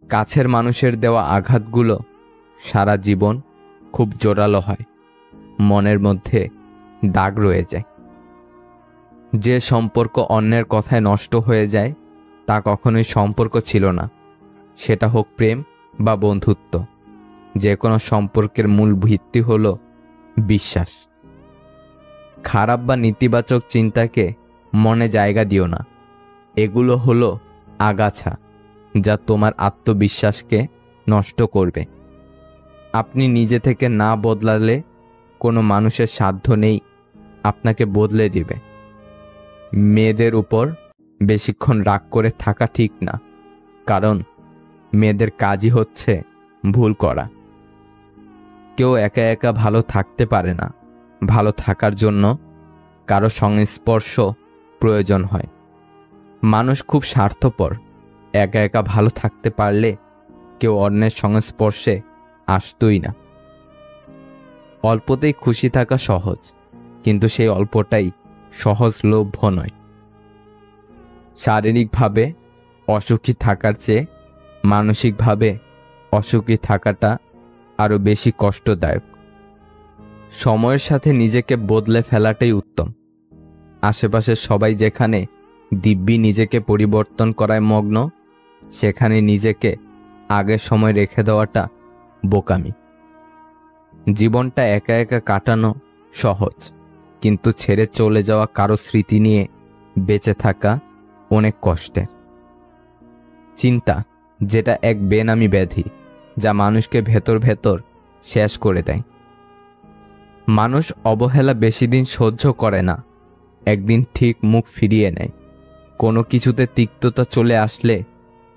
[SPEAKER 1] কাছের মানুষের দেওয়া আঘাতগুলো সারা জীবন খুব জোরালো হয়, মনের মধ্যে দাগ রয়ে যায়। যে সম্পর্ক অন্যের কথায় নষ্ট হয়ে যায় তা কখনোই সম্পর্ক ছিল না, সেটা হোক প্রেম বা বন্ধুত্ব। যে কোনো সম্পর্কের মূল ভিত্তি হলো বিশ্বাস। খারাপ বা নেতিবাচক চিন্তাকে মনে জায়গা দিও না। এগুলো হলো আগাছা যা তোমার আত্মবিশ্বাসকে নষ্ট করবে। আপনি নিজে থেকে না বদলালে কোনো মানুষের সাধ্য নেই আপনাকে বদলে দিবে। মেয়েদের উপর বেশিক্ষণ রাগ করে থাকা ঠিক না, কারণ মেয়েদের কাজই হচ্ছে ভুল করা। কেউ একা একা ভালো থাকতে পারে না। ভালো থাকার জন্য কারো সংস্পর্শ প্রয়োজন হয়। মানুষ খুব স্বার্থপর। একা একা ভালো থাকতে পারলে কেউ অন্যের সংস্পর্শে আসতই না। অল্পতেই খুশি থাকা সহজ, কিন্তু সেই অল্পটাই সহজলভ্য নয়। শারীরিকভাবে অসুখী থাকার চেয়ে মানসিকভাবে অসুখী থাকাটা আরও বেশি কষ্টদায়ক। সময়ের সাথে নিজেকে বদলে ফেলাটাই উত্তম। আশেপাশের সবাই যেখানে দিব্যি নিজেকে পরিবর্তন করায় মগ্ন, সেখানে নিজেকে আগের সময় রেখে দেওয়াটা বোকামি। জীবনটা একা একা কাটানো সহজ, কিন্তু ছেড়ে চলে যাওয়া কারো স্মৃতি নিয়ে বেঁচে থাকা অনেক কষ্টের। চিন্তা, যেটা এক বেনামি ব্যাধি যা মানুষকে ভেতর ভেতর শেষ করে দেয়। মানুষ অবহেলা বেশি দিন সহ্য করে না, একদিন ঠিক মুখ ফিরিয়ে নেয়। কোনো কিছুতে তিক্ততা চলে আসলে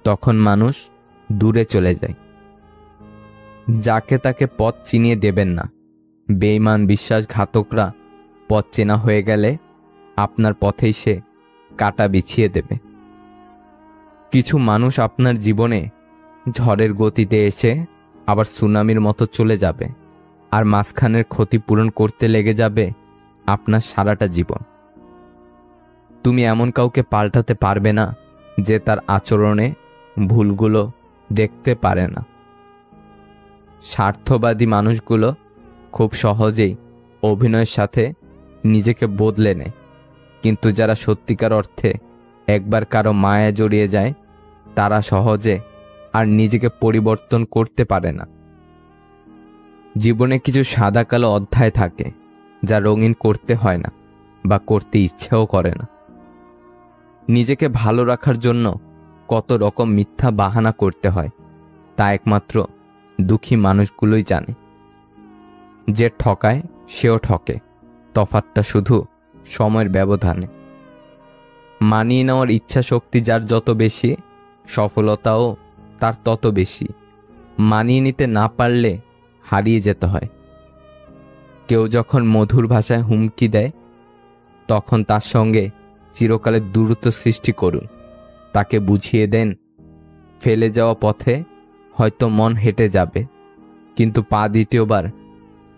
[SPEAKER 1] তখন মানুষ দূরে চলে যায়। যাকে তাকে পথ চিনিয়ে দেবেন না। বেঈমান বিশ্বাসঘাতকরা পথ চেনা হয়ে গেলে আপনার পথেই সে কাঁটা বিছিয়ে দেবে। কিছু মানুষ আপনার জীবনে ঝড়ের গতিতে এসে আবার সুনামির মতো চলে যাবে, আর মাঝখানের ক্ষতিপূরণ করতে লেগে যাবে আপনার সারাটা জীবন। তুমি এমন কাউকে পাল্টাতে পারবে না যে তার আচরণে ভুলগুলো দেখতে পারে না। স্বার্থবাদী মানুষগুলো খুব সহজেই অভিনয়ের সাথে নিজেকে বদলে নেয়, কিন্তু যারা সত্যিকার অর্থে একবার কারো মায়া জড়িয়ে যায় তারা সহজে আর নিজেকে পরিবর্তন করতে পারে না। জীবনে কিছু সাদা কালো অধ্যায় থাকে যা রঙিন করতে হয় না বা করতে ইচ্ছেও করে না। নিজেকে ভালো রাখার জন্য কত রকম মিথ্যা বাহানা করতে হয় তা একমাত্র দুঃখী মানুষগুলোই জানে। যে ঠকায় সেও ঠকে, তফাৎটা শুধু সময়ের ব্যবধানে। মানিয়ে নেওয়ার ইচ্ছা শক্তি যার যত বেশি, সফলতাও তার তত বেশি। মানিয়ে নিতে না পারলে হারিয়ে যেতে হয়। কেউ যখন মধুর ভাষায় হুমকি দেয় তখন তার সঙ্গে চিরকালের দূরত্ব সৃষ্টি করুন। তাকে বুঝিয়ে দেন ফেলে যাওয়া পথে হয়তো মন হেঁটে যাবে, কিন্তু পা দ্বিতীয়বার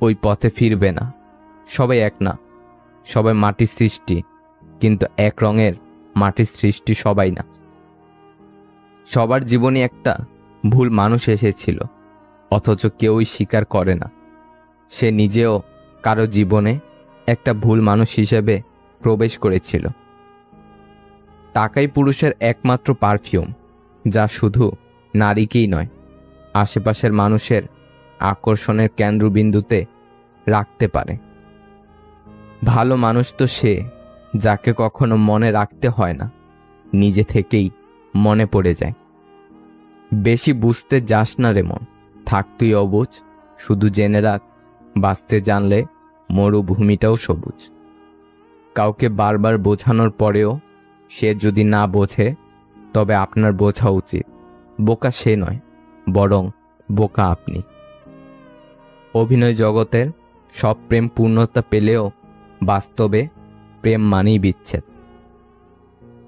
[SPEAKER 1] ওই পথে ফিরবে না। সবাই এক না, সবাই মাটির সৃষ্টি, কিন্তু এক রঙের মাটির সৃষ্টি সবাই না। সবার জীবনে একটা ভুল মানুষ এসেছিল, অথচ কেউই স্বীকার করে না। সে নিজেও কারো জীবনে একটা ভুল মানুষ হিসেবে প্রবেশ করেছিল। টাকাই পুরুষের একমাত্র পারফিউম, যা শুধু নারীকেই নয়, আশেপাশের মানুষের আকর্ষণের কেন্দ্রবিন্দুতে রাখতে পারে। ভালো মানুষ তো সে যাকে কখনো মনে রাখতে হয় না, নিজে থেকেই মনে পড়ে যায়। বেশি বুঝতে যাস না রে মন, থাক তুই অবুঝ। শুধু জেনে রাখ, বাঁচতে জানলে মরুভূমিটাও সবুজ। কাউকে বারবার বোঝানোর পরেও সে যদি না বোঝে, তবে আপনার বোঝা উচিত বোকা সে নয়, বরং বোকা আপনি। অভিনয় জগতের সব প্রেম পূর্ণতা পেলেও বাস্তবে প্রেম মানেই বিচ্ছেদ।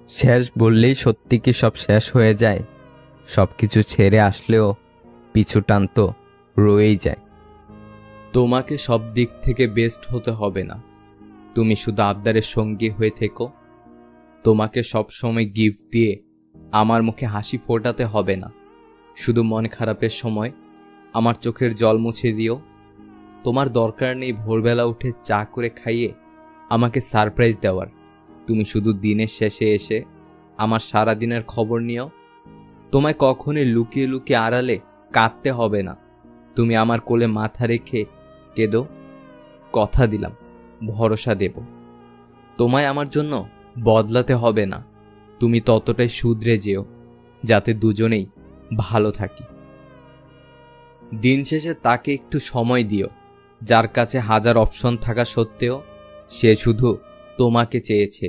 [SPEAKER 1] শেষ বললেই সত্যি কি সব শেষ হয়ে যায়? সব কিছু ছেড়ে আসলেও পিছু টান তো রয়েই যায়। তোমাকে সব দিক থেকে বেস্ট হতে হবে না, তুমি শুধু আবদারের সঙ্গী হয়ে থেকো। তোমাকে সব সময় গিফট দিয়ে আমার মুখে হাসি ফোটাতে হবে না, শুধু মন খারাপের সময় আমার চোখের জল মুছে দিও। তোমার দরকার নেই ভোরবেলা উঠে চা করে খাইয়ে আমাকে সারপ্রাইজ দেওয়ার, তুমি শুধু দিনের শেষে এসে আমার সারা দিনের খবর নিও। তোমায় কখনোই লুকিয়ে লুকিয়ে আড়ালে কাঁদতে হবে না, তুমি আমার কোলে মাথা রেখে কেঁদো। কথা দিলাম, ভরসা দেব। তোমায় আমার জন্য বদলাতে হবে না, তুমি ততটাই শুধরে যেও যাতে দুজনেই ভালো থাকি। দিন শেষে তাকে একটু সময় দিও, যার কাছে হাজার অপশন থাকা সত্ত্বেও সে শুধু তোমাকে চেয়েছে,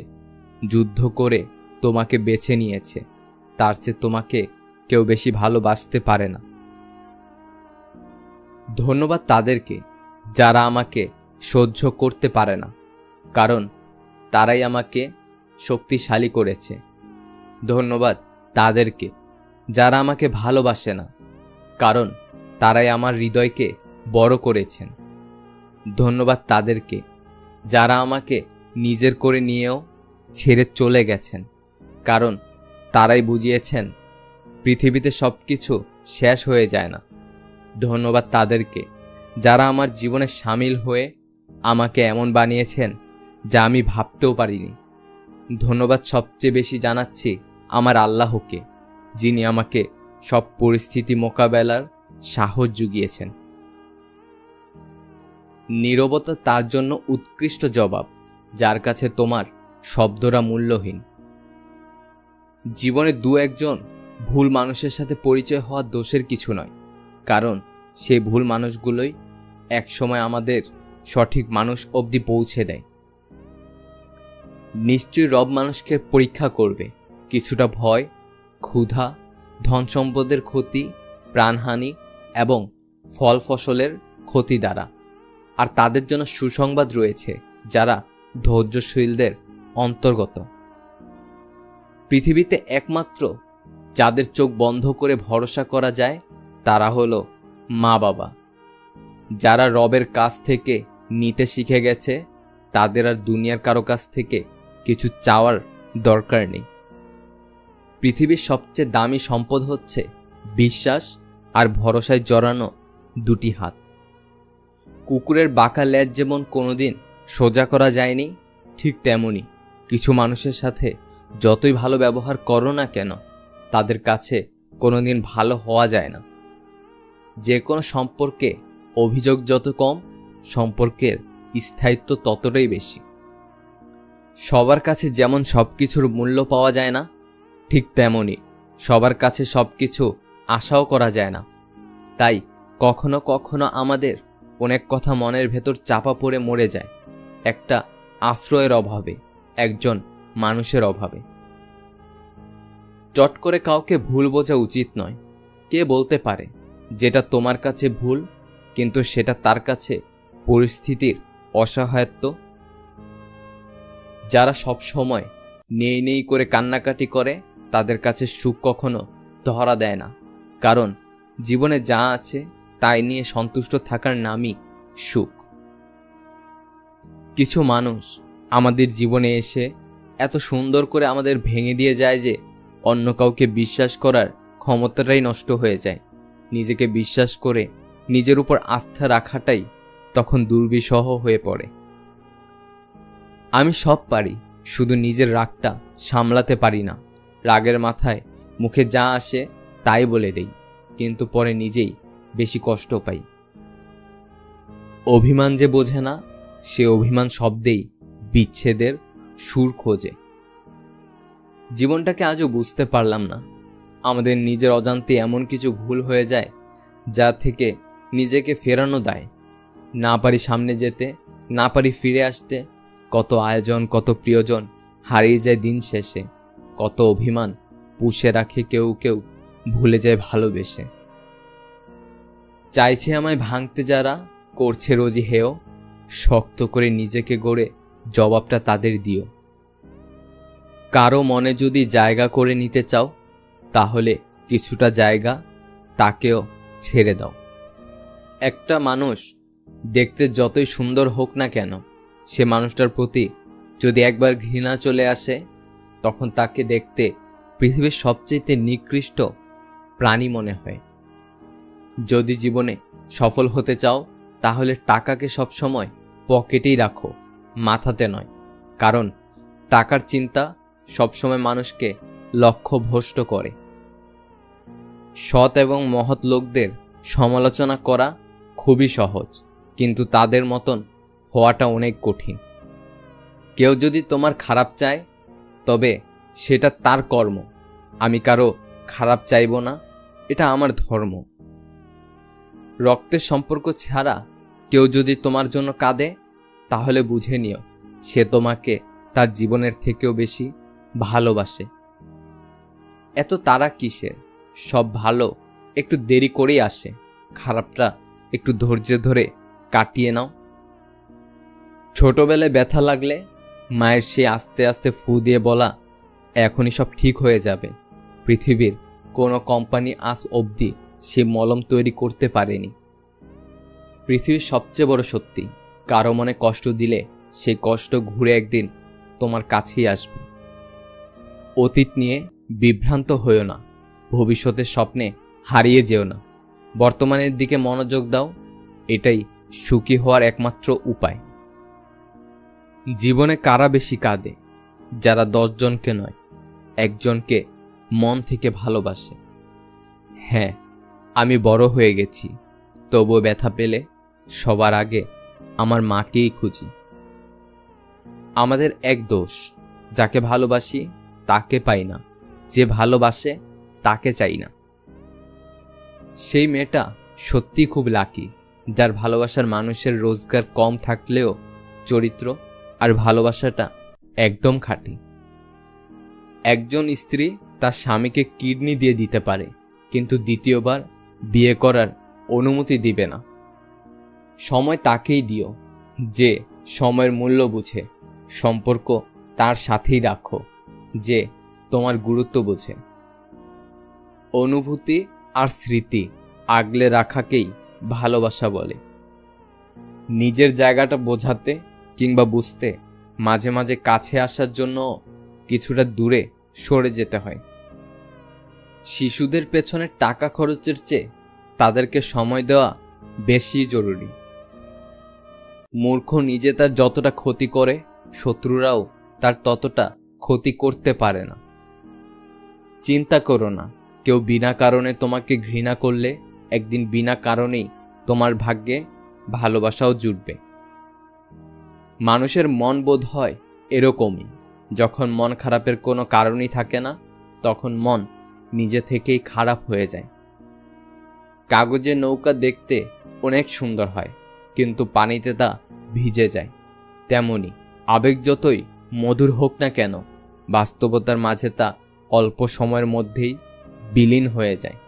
[SPEAKER 1] যুদ্ধ করে তোমাকে বেছে নিয়েছে। তার চেয়ে তোমাকে কেউ বেশি ভালোবাসতে পারে না। ধন্যবাদ তাদেরকে যারা আমাকে সহ্য করতে পারে না, কারণ তারাই আমাকে শক্তিশালী করেছে। ধন্যবাদ তাদেরকে যারা আমাকে ভালোবাসে না, কারণ তারাই আমার হৃদয়কে বড় করেছেন। ধন্যবাদ তাদেরকে যারা আমাকে নিজের করে নিয়েও ছেড়ে চলে গেছেন, কারণ তারাই বুঝিয়েছেন পৃথিবীতে সব কিছু শেষ হয়ে যায় না। ধন্যবাদ তাদেরকে যারা আমার জীবনে সামিল হয়ে আমাকে এমন বানিয়েছেন যা আমি ভাবতেও পারিনি। ধন্যবাদ সবচেয়ে বেশি জানাচ্ছি আমার আল্লাহকে, যিনি আমাকে সব পরিস্থিতি মোকাবেলার সাহস জুগিয়েছেন। নীরবতা তার জন্য উৎকৃষ্ট জবাব, যার কাছে তোমার শব্দরা মূল্যহীন। জীবনে দু একজন ভুল মানুষের সাথে পরিচয় হওয়া দোষের কিছু নয়, কারণ সেই ভুল মানুষগুলোই একসময় আমাদের সঠিক মানুষ অবধি পৌঁছে দেয়। নিশ্চয়ই রব মানুষকে পরীক্ষা করবে, কিছুটা ভয়, ক্ষুধা, ধন সম্পদের ক্ষতি, প্রাণহানি এবং ফল ফসলের ক্ষতি দ্বারা। আর তাদের জন্য সুসংবাদ রয়েছে যারা ধৈর্যশীলদের অন্তর্গত। পৃথিবীতে একমাত্র যাদের চোখ বন্ধ করে ভরসা করা যায় তারা হলো মা বাবা। যারা রবের কাছ থেকে নিতে শিখে গেছে তাদের আর দুনিয়ার কারো কাছ থেকে কিছু চাওয়ার দরকার নেই। পৃথিবীর সবচেয়ে দামি সম্পদ হচ্ছে বিশ্বাস আর ভরসায় জড়ানো দুটি হাত। কুকুরের বাঁকা লেজ যেমন কোনোদিন সোজা করা যায়নি, ঠিক তেমনি কিছু মানুষের সাথে যতই ভালো ব্যবহার করো না কেন তাদের কাছে কোনোদিন ভালো হওয়া যায় না। যে কোনো সম্পর্কে অভিযোগ যত কম, সম্পর্কের স্থায়িত্ব ততটাই বেশি। সবার কাছে যেমন সব কিছুর মূল্য পাওয়া যায় না, ঠিক তেমনি সবার কাছে সব কিছু আশাও করা যায় না। তাই কখনো কখনো আমাদের অনেক কথা মনের ভেতর চাপা পড়ে মরে যায় একটা আশ্রয়ের অভাবে, একজন মানুষের অভাবে। চট করে কাউকে ভুল বোঝা উচিত নয়। কে বলতে পারে যেটা তোমার কাছে ভুল, কিন্তু সেটা তার কাছে পরিস্থিতির অসহায়ত্ব। যারা সব সময় নেই নেই করে কান্নাকাটি করে তাদের কাছে সুখ কখনো ধরা দেয় না, কারণ জীবনে যা আছে তাই নিয়ে সন্তুষ্ট থাকার নামই সুখ। কিছু মানুষ আমাদের জীবনে এসে এত সুন্দর করে আমাদের ভেঙে দিয়ে যায় যে অন্য কাউকে বিশ্বাস করার ক্ষমতাটাই নষ্ট হয়ে যায়। নিজেকে বিশ্বাস করে নিজের উপর আস্থা রাখাটাই তখন দুর্বিষহ হয়ে পড়ে। আমি সব পারি, শুধু নিজের রাগটা সামলাতে পারি না। রাগের মাথায় মুখে যা আসে তাই বলে দেই, কিন্তু পরে নিজেই বেশি কষ্ট পাই। অভিমান যে বোঝে না, সে অভিমান শব্দেই বিচ্ছেদের সুর খোঁজে। জীবনটাকে আজও বুঝতে পারলাম না। আমাদের নিজের অজান্তে এমন কিছু ভুল হয়ে যায় যা থেকে নিজেকে ফেরানো দেয়। না পারি সামনে যেতে, না পারি ফিরে আসতে। কত আয়োজন, কত প্রিয়জন হারিয়ে যায় দিন শেষে। কত অভিমান পুষে রাখে কেউ কেউ, ভুলে যায় ভালোবেসে। চাইছে আমায় ভাঙতে যারা, করছে রোজই হেয়। শক্ত করে নিজেকে গড়ে জবাবটা তাদের দিও। কারো মনে যদি জায়গা করে নিতে চাও, তাহলে কিছুটা জায়গা তাকেও ছেড়ে দাও। একটা মানুষ দেখতে যতই সুন্দর হোক না কেন, সে মানুষটার প্রতি যদি একবার ঘৃণা চলে আসে, তখন তাকে দেখতে পৃথিবীর সবচেয়ে নিকৃষ্ট প্রাণী মনে হয়। যদি জীবনে সফল হতে চাও, তাহলে টাকাকে সবসময় পকেটেই রাখো, মাথাতে নয়। কারণ টাকার চিন্তা সবসময় মানুষকে লক্ষ্যভ্রষ্ট করে। সৎ এবং মহৎ লোকদের সমালোচনা করা খুবই সহজ, কিন্তু তাদের মতন হওয়াটা অনেক কঠিন। কেউ যদি তোমার খারাপ চায়, তবে সেটা তার কর্ম। আমি কারো খারাপ চাইব না, এটা আমার ধর্ম। রক্তের সম্পর্ক ছাড়া কেউ যদি তোমার জন্য কাঁদে, তাহলে বুঝে নিও সে তোমাকে তার জীবনের থেকেও বেশি ভালোবাসে। এত তাড়া কিসের? সব ভালো একটু দেরি করেই আসে। খারাপটা একটু ধৈর্য ধরে কাটিয়ে নাও। ছোটবেলায় ব্যথা লাগলে মায়ের সে আস্তে আস্তে ফু দিয়ে বলা, এখনই সব ঠিক হয়ে যাবে। পৃথিবীর কোনো কোম্পানি আজ অবধি সে মলম তৈরি করতে পারেনি। পৃথিবীর সবচেয়ে বড় সত্যি, কারো মনে কষ্ট দিলে সেই কষ্ট ঘুরে একদিন তোমার কাছেই আসবে। অতীত নিয়ে বিভ্রান্ত হইও না, ভবিষ্যতের স্বপ্নে হারিয়ে যেও না। বর্তমানের দিকে মনোযোগ দাও, এটাই সুখী হওয়ার একমাত্র উপায়। জীবনে কারা বেশি কাঁদে? যারা 10 জনকে নয়, একজনকে মন থেকে ভালোবাসে। হ্যাঁ, আমি বড় হয়ে গেছি, তবুও ব্যথা পেলে সবার আগে আমার মাকেই খুঁজি। আমাদের এক দোষ, যাকে ভালোবাসি তাকে পাই না, যে ভালোবাসে তাকে চাই না। সেই মেয়েটা সত্যি খুব লাকি, যার ভালোবাসার মানুষের রোজগার কম থাকলেও চরিত্র আর ভালোবাসাটা একদম খাঁটি। একজন স্ত্রী তার স্বামীকে কিডনি দিয়ে দিতে পারে, কিন্তু দ্বিতীয়বার বিয়ে করার অনুমতি দিবে না। সময় তাকেই দিও যে সময়ের মূল্য বুঝে। সম্পর্ক তার সাথেই রাখো যে তোমার গুরুত্ব বোঝে। অনুভূতি আর স্মৃতি আগলে রাখাকেই ভালোবাসা বলে। নিজের জায়গাটা বোঝাতে কিংবা বুঝতে মাঝে মাঝে কাছে আসার জন্য কিছুটা দূরে সরে যেতে হয়। শিশুদের পেছনে টাকা খরচের চেয়ে তাদেরকে সময় দেওয়া বেশি জরুরি। মূর্খ নিজে তার যতটা ক্ষতি করে, শত্রুরাও তার ততটা ক্ষতি করতে পারে না। চিন্তা করো না, কেউ বিনা কারণে তোমাকে ঘৃণা করলে একদিন বিনা কারণেই তোমার ভাগ্যে ভালোবাসাও জুটবে। মানুষের মন বোধ হয় এরকমই, যখন মন খারাপের কোনো কারণই থাকে না, তখন মন নিজে থেকেই খারাপ হয়ে যায়। কাগজের নৌকা দেখতে অনেক সুন্দর হয়, কিন্তু পানিতে তা ভিজে যায়। তেমনি আবেগ যতই মধুর হোক না কেন, বাস্তবতার মাঝে তা অল্প সময়ের মধ্যেই বিলীন হয়ে যায়।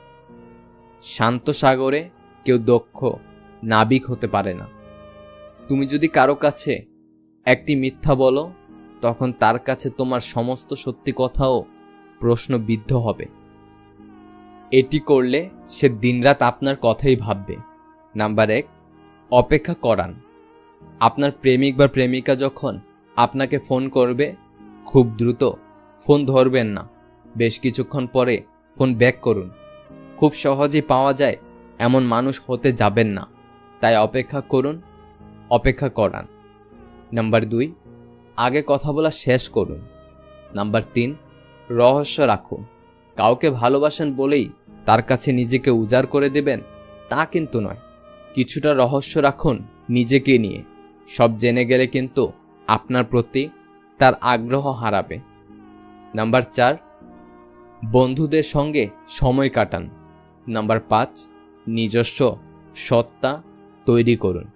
[SPEAKER 1] শান্ত সাগরে কেউ দক্ষ নাবিক হতে পারে না। তুমি যদি কারো কাছে একটি মিথ্যা বলো, তখন তার কাছে তোমার সমস্ত সত্যি কথাও প্রশ্নবিদ্ধ হবে। এটি করলে সে দিনরাত আপনার কথাই ভাববে। নাম্বার 1, অপেক্ষা করান। আপনার প্রেমিক বা প্রেমিকা যখন আপনাকে ফোন করবে, খুব দ্রুত ফোন ধরবেন না, বেশ কিছুক্ষণ পরে ফোন ব্যাক করুন। খুব সহজেই পাওয়া যায় এমন মানুষ হতে যাবেন না, তাই অপেক্ষা করুন, অপেক্ষা করান। নাম্বার 2, আগে কথা বলা শেষ করুন। নাম্বার 3, রহস্য রাখুন। কাউকে ভালোবাসেন বলেই তার কাছে নিজেকে উজাড় করে দেবেন তা কিন্তু নয়। কিছুটা রহস্য রাখুন নিজেকে নিয়ে। সব জেনে গেলে কিন্তু আপনার প্রতি তার আগ্রহ হারাবে। নাম্বার 4, বন্ধুদের সঙ্গে সময় কাটান। নাম্বার 5, নিজস্ব সত্তা তৈরি করুন।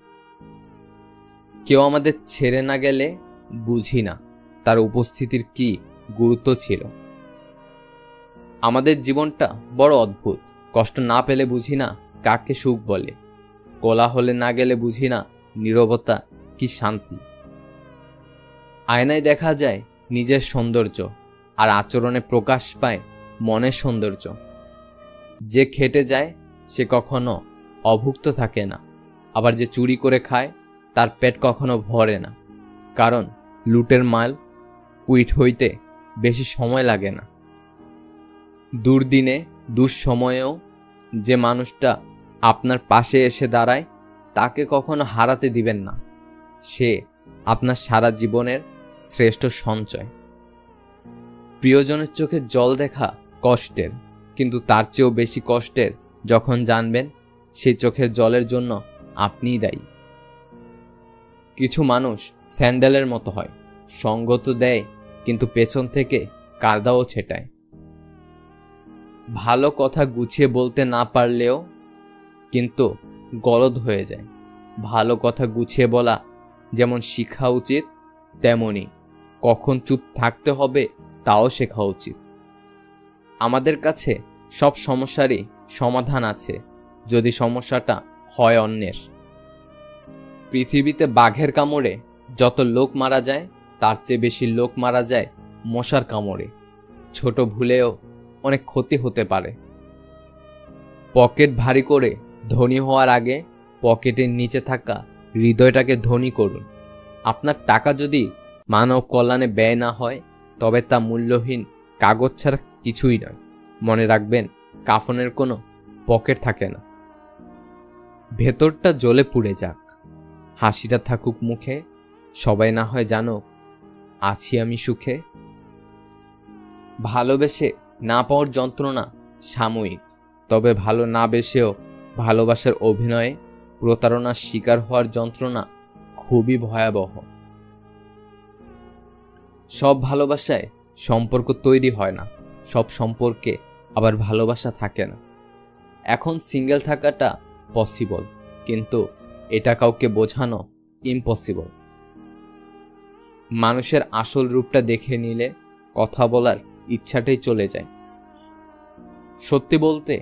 [SPEAKER 1] কেউ আমাদের ছেড়ে না গেলে বুঝি না তার উপস্থিতির কি গুরুত্ব ছিল। আমাদের জীবনটা বড় অদ্ভুত। কষ্ট না পেলে বুঝি না কাকে সুখ বলে। কোলাহলে না গেলে বুঝি না নীরবতা কি শান্তি। আয়নায় দেখা যায় নিজের সৌন্দর্য, আর আচরণে প্রকাশ পায় মনের সৌন্দর্য। যে খেটে যায় সে কখনো অভুক্ত থাকে না, আবার যে চুরি করে খায় তার পেট কখনো ভরে না। কারণ লুটের মাল কুইট হইতে বেশি সময় লাগে না। দুর্দিনে দুঃসময়েও যে মানুষটা আপনার পাশে এসে দাঁড়ায় তাকে কখনো হারাতে দিবেন না। সে আপনার সারা জীবনের শ্রেষ্ঠ সঞ্চয়। প্রিয়জনের চোখে জল দেখা কষ্টের, কিন্তু তার চেয়েও বেশি কষ্টের যখন জানবেন সেই চোখের জলের জন্য আপনিই দায়ী। কিছু মানুষ স্যান্ডেলের মতো হয়, সঙ্গ তো দেয় কিন্তু পেছন থেকে কাদাও ছেটায়। ভালো কথা গুছিয়ে বলতে না পারলেও কিন্তু গলদ হয়ে যায়। ভালো কথা গুছিয়ে বলা যেমন শিখা উচিত, তেমনি কখন চুপ থাকতে হবে তাও শেখা উচিত। আমাদের কাছে সব সমস্যারই সমাধান আছে যদি সমস্যাটা হয় অন্যের। পৃথিবীতে বাঘের কামড়ে যত লোক মারা যায় তার চেয়ে বেশি লোক মারা যায় মশার কামড়ে। ছোট ভুলেও অনেক ক্ষতি হতে পারে। পকেট ভারী করে ধনী হওয়ার আগে পকেটের নিচে থাকা হৃদয়টাকে ধনী করুন। আপনার টাকা যদি মানব কল্যাণে ব্যয় না হয় তবে তা মূল্যহীন কাগজ ছাড়া কিছুই নয়। মনে রাখবেন, কাফনের কোনো পকেট থাকে না। ভেতরটা জ্বলে পুড়ে যাক, হাসিটা থাকুক মুখে, সবাই না হয় জানো আছি আমি সুখে। ভালোবেসে না পাওয়ার যন্ত্রণা সাময়িক, তবে ভালো না বেসেও ভালোবাসার অভিনয়ে প্রতারণার শিকার হওয়ার যন্ত্রণা খুবই ভয়াবহ। সব ভালোবাসায় সম্পর্ক তৈরি হয় না, সব সম্পর্কে আবার ভালোবাসা থাকে না। এখন সিঙ্গেল থাকাটা পসিবল, কিন্তু এটা কাউকে বোঝানো ইম্পসিবল। মানুষের আসল রূপটা দেখে নিলে কথা বলার ইচ্ছাটাই চলে যায়। সত্যি বলতে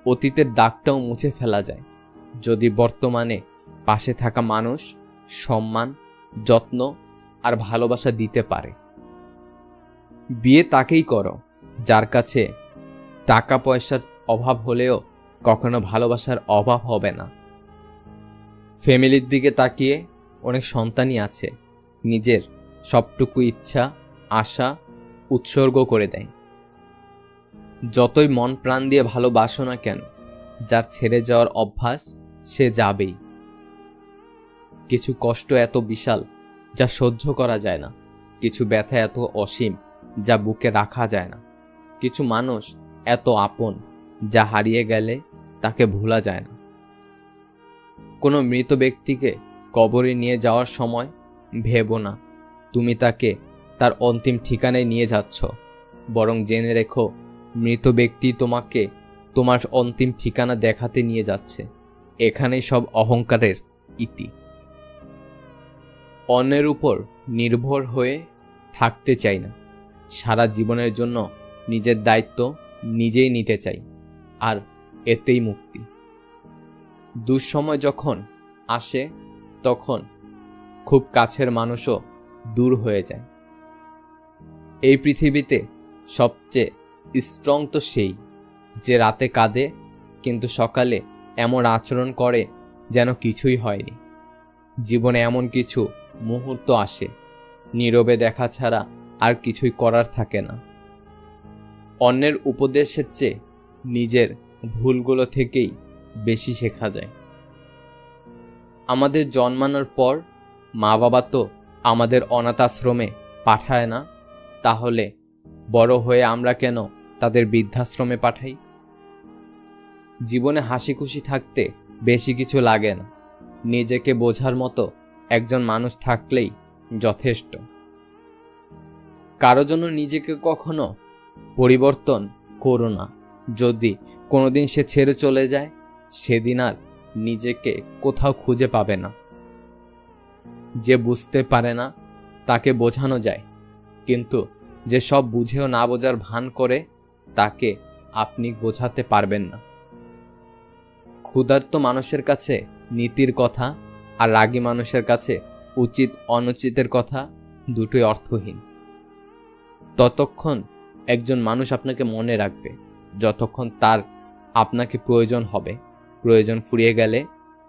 [SPEAKER 1] অতীতের দাগটাও মুছে ফেলা যায় যদি বর্তমানে পাশে থাকা মানুষ সম্মান, যত্ন আর ভালোবাসা দিতে পারে। বিয়ে তাকেই করো যার কাছে টাকা পয়সার অভাব হলেও কখনো ভালোবাসার অভাব হবে না। ফ্যামিলির দিকে তাকিয়ে অনেক সন্তানই আছে নিজের সবটুকু ইচ্ছা, আশা উৎসর্গ করে দেয়। যতই মন প্রাণ দিয়ে ভালোবাসো না কেন, যার ছেড়ে যাওয়ার অভ্যাস সে যাবেই। কিছু কষ্ট এত বিশাল যা সহ্য করা যায় না, কিছু ব্যথা এত অসীম যা বুকে রাখা যায় না, কিছু মানুষ এত আপন যা হারিয়ে গেলে তাকে ভোলা যায় না। কোনো মৃত ব্যক্তিকে কবরে নিয়ে যাওয়ার সময় ভেবো না তুমি তাকে তার অন্তিম ঠিকানায় নিয়ে যাচ্ছ, বরং জেনে রেখো মৃত ব্যক্তি তোমাকে তোমার অন্তিম ঠিকানা দেখাতে নিয়ে যাচ্ছে। এখানেই সব অহংকারের ইতি। অন্যের উপর নির্ভর হয়ে থাকতে চাই না, সারা জীবনের জন্য নিজের দায়িত্ব নিজেই নিতে চাই, আর এতেই মুক্তি। দুঃসময় যখন আসে তখন খুব কাছের মানুষও দূর হয়ে যায়। এই পৃথিবীতে সবচেয়ে স্ট্রং তো সেই যে রাতে কাঁদে কিন্তু সকালে এমন আচরণ করে যেন কিছুই হয়নি। জীবনে এমন কিছু মুহূর্ত আসে নীরবে দেখা ছাড়া আর কিছুই করার থাকে না। অন্যের উপদেশের চেয়ে নিজের ভুলগুলো থেকেই বেশি শেখা যায়। আমাদের জন্মানোর পর মা বাবা তো আমাদের অনাথ আশ্রমে পাঠায় না, তাহলে বড় হয়ে আমরা কেন তাদের বৃদ্ধাশ্রমে পাঠাই? জীবনে হাসি খুশি থাকতে বেশি কিছু লাগে না, নিজেকে বোঝার মতো একজন মানুষ থাকলেই যথেষ্ট। কারো জন্য নিজেকে কখনো পরিবর্তন করো না। যদি কোনোদিন সে ছেড়ে চলে যায়, সেদিন আর নিজেকে কোথাও খুঁজে পাবে না। যে বুঝতে পারে না তাকে বোঝানো যায়, কিন্তু যে সব বুঝেও না বোঝার ভান করে তাকে আপনি বোঝাতে পারবেন না। ক্ষুধার্ত মানুষের কাছে নীতির কথা আর রাগী মানুষের কাছে উচিত অনুচিতের কথা দুটোই অর্থহীন। ততক্ষণ একজন মানুষ আপনাকে মনে রাখবে যতক্ষণ তার আপনাকে প্রয়োজন হবে। প্রয়োজন ফুরিয়ে গেলে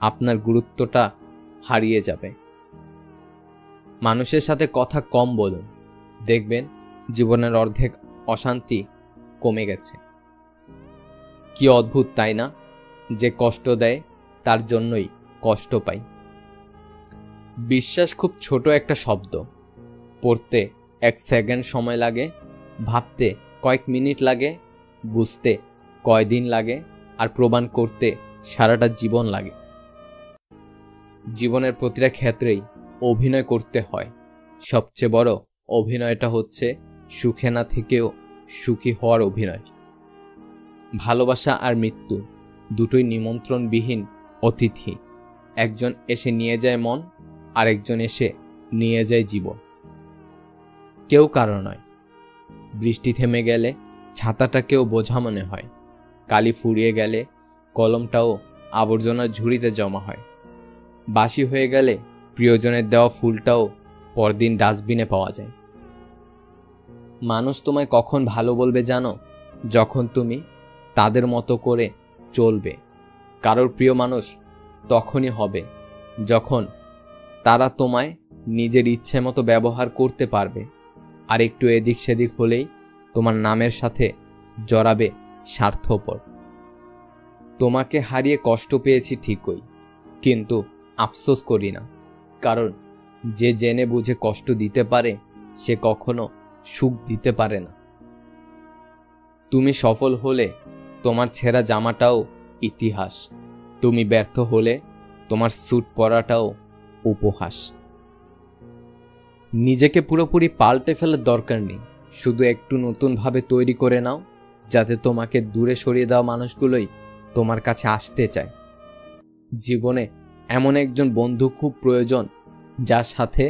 [SPEAKER 1] আপনার গুরুত্বটা হারিয়ে যাবে। মানুষের সাথে কথা কম বলুন, দেখবেন জীবনের অর্ধেক অশান্তি কমে গেছে। কি অদ্ভুত তাই না, যে কষ্ট দেয় তার জন্যই কষ্ট পাই। বিশ্বাস খুব ছোট একটা শব্দ, পড়তে 1 সেকেন্ড সময় লাগে, ভাবতে কয়েক মিনিট লাগে, বুঝতে কয়দিন লাগে, আর প্রমাণ করতে সারাটা জীবন লাগে। জীবনের প্রতিটা ক্ষেত্রেই অভিনয় করতে হয়। সবচেয়ে বড় অভিনয়টা হচ্ছে সুখে না থেকেও সুখী হওয়ার অভিনয়। ভালোবাসা আর মৃত্যু দুটোই নিমন্ত্রণবিহীন অতিথি। একজন এসে নিয়ে যায় মন, আর একজন এসে নিয়ে যায় জীবন। কেউ কারো নয়। বৃষ্টি থেমে গেলে ছাতাটাকেও বোঝা মনে হয়। কালি ফুরিয়ে গেলে কলমটাও আবর্জনার ঝুড়িতে জমা হয়। বাসি হয়ে গেলে প্রিয়জনের দেওয়া ফুলটাও পরদিন ডাস্টবিনে পাওয়া যায়। মানুষ তোমায় কখন ভালো বলবে জানো? যখন তুমি তাদের মতো করে চলবে। কারোর প্রিয় মানুষ তখনই হবে যখন তারা তোমায় নিজের ইচ্ছে মতো ব্যবহার করতে পারবে, আর একটু এদিক সেদিক হলেই তোমার নামের সাথে জড়াবে স্বার্থপর। তোমাকে হারিয়ে কষ্ট পেয়েছি ঠিকই, কিন্তু আফসোস করি না, কারণ যে জেনে বুঝে কষ্ট দিতে পারে সে কখনো সুখ দিতে পারে না। তুমি সফল হলে তোমার ছেঁড়া জামাটাও ইতিহাস। তুমি ব্যর্থ হলে তোমার স্যুট পরাটাও উপহাস। নিজেকে পুরোপুরি পাল্টে ফেলার দরকার নেই, শুধু একটু নতুনভাবে তৈরি করে নাও, যাতে তোমাকে দূরে সরিয়ে দেওয়া মানুষগুলোই তোমার কাছে আসতে চায়। জীবনে এমন একজন বন্ধু খুব প্রয়োজন, যার সাথে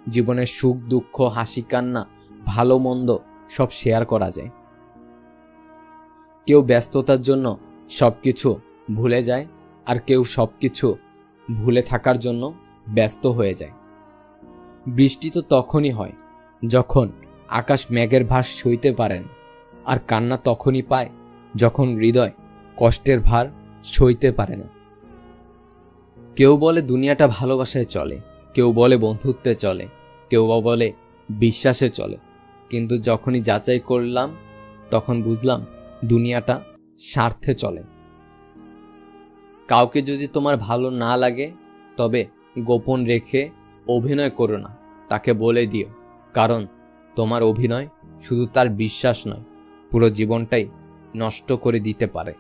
[SPEAKER 1] জীবনের সুখ দুঃখ হাসি কান্না ভালো মন্দ সব শেয়ার করা যায়। কেউ ব্যস্ততার জন্য সবকিছু ভুলে যায়, আর কেউ সবকিছু ভুলে থাকার জন্য ব্যস্ত হয়ে যায়। বৃষ্টি তো তখনই হয় যখন আকাশ মেঘের ভার সইতে পারেন, আর কান্না তখনই পায় যখন হৃদয় কষ্টের ভার সইতে পারে না। কেউ বলে দুনিয়াটা ভালোবাসায় চলে, কেউ বলে বন্ধুত্বে চলে, কেউ বলে বিশ্বাসে চলে, কিন্তু যখনই যাচাই করলাম তখন বুঝলাম দুনিয়াটা স্বার্থে চলে। কাউকে যদি তোমার ভালো না লাগে তবে গোপন রেখে অভিনয় করো না, তাকে বলে দিও, কারণ তোমার অভিনয় শুধু তার বিশ্বাস নয়, পুরো জীবনটাই নষ্ট করে দিতে পারে।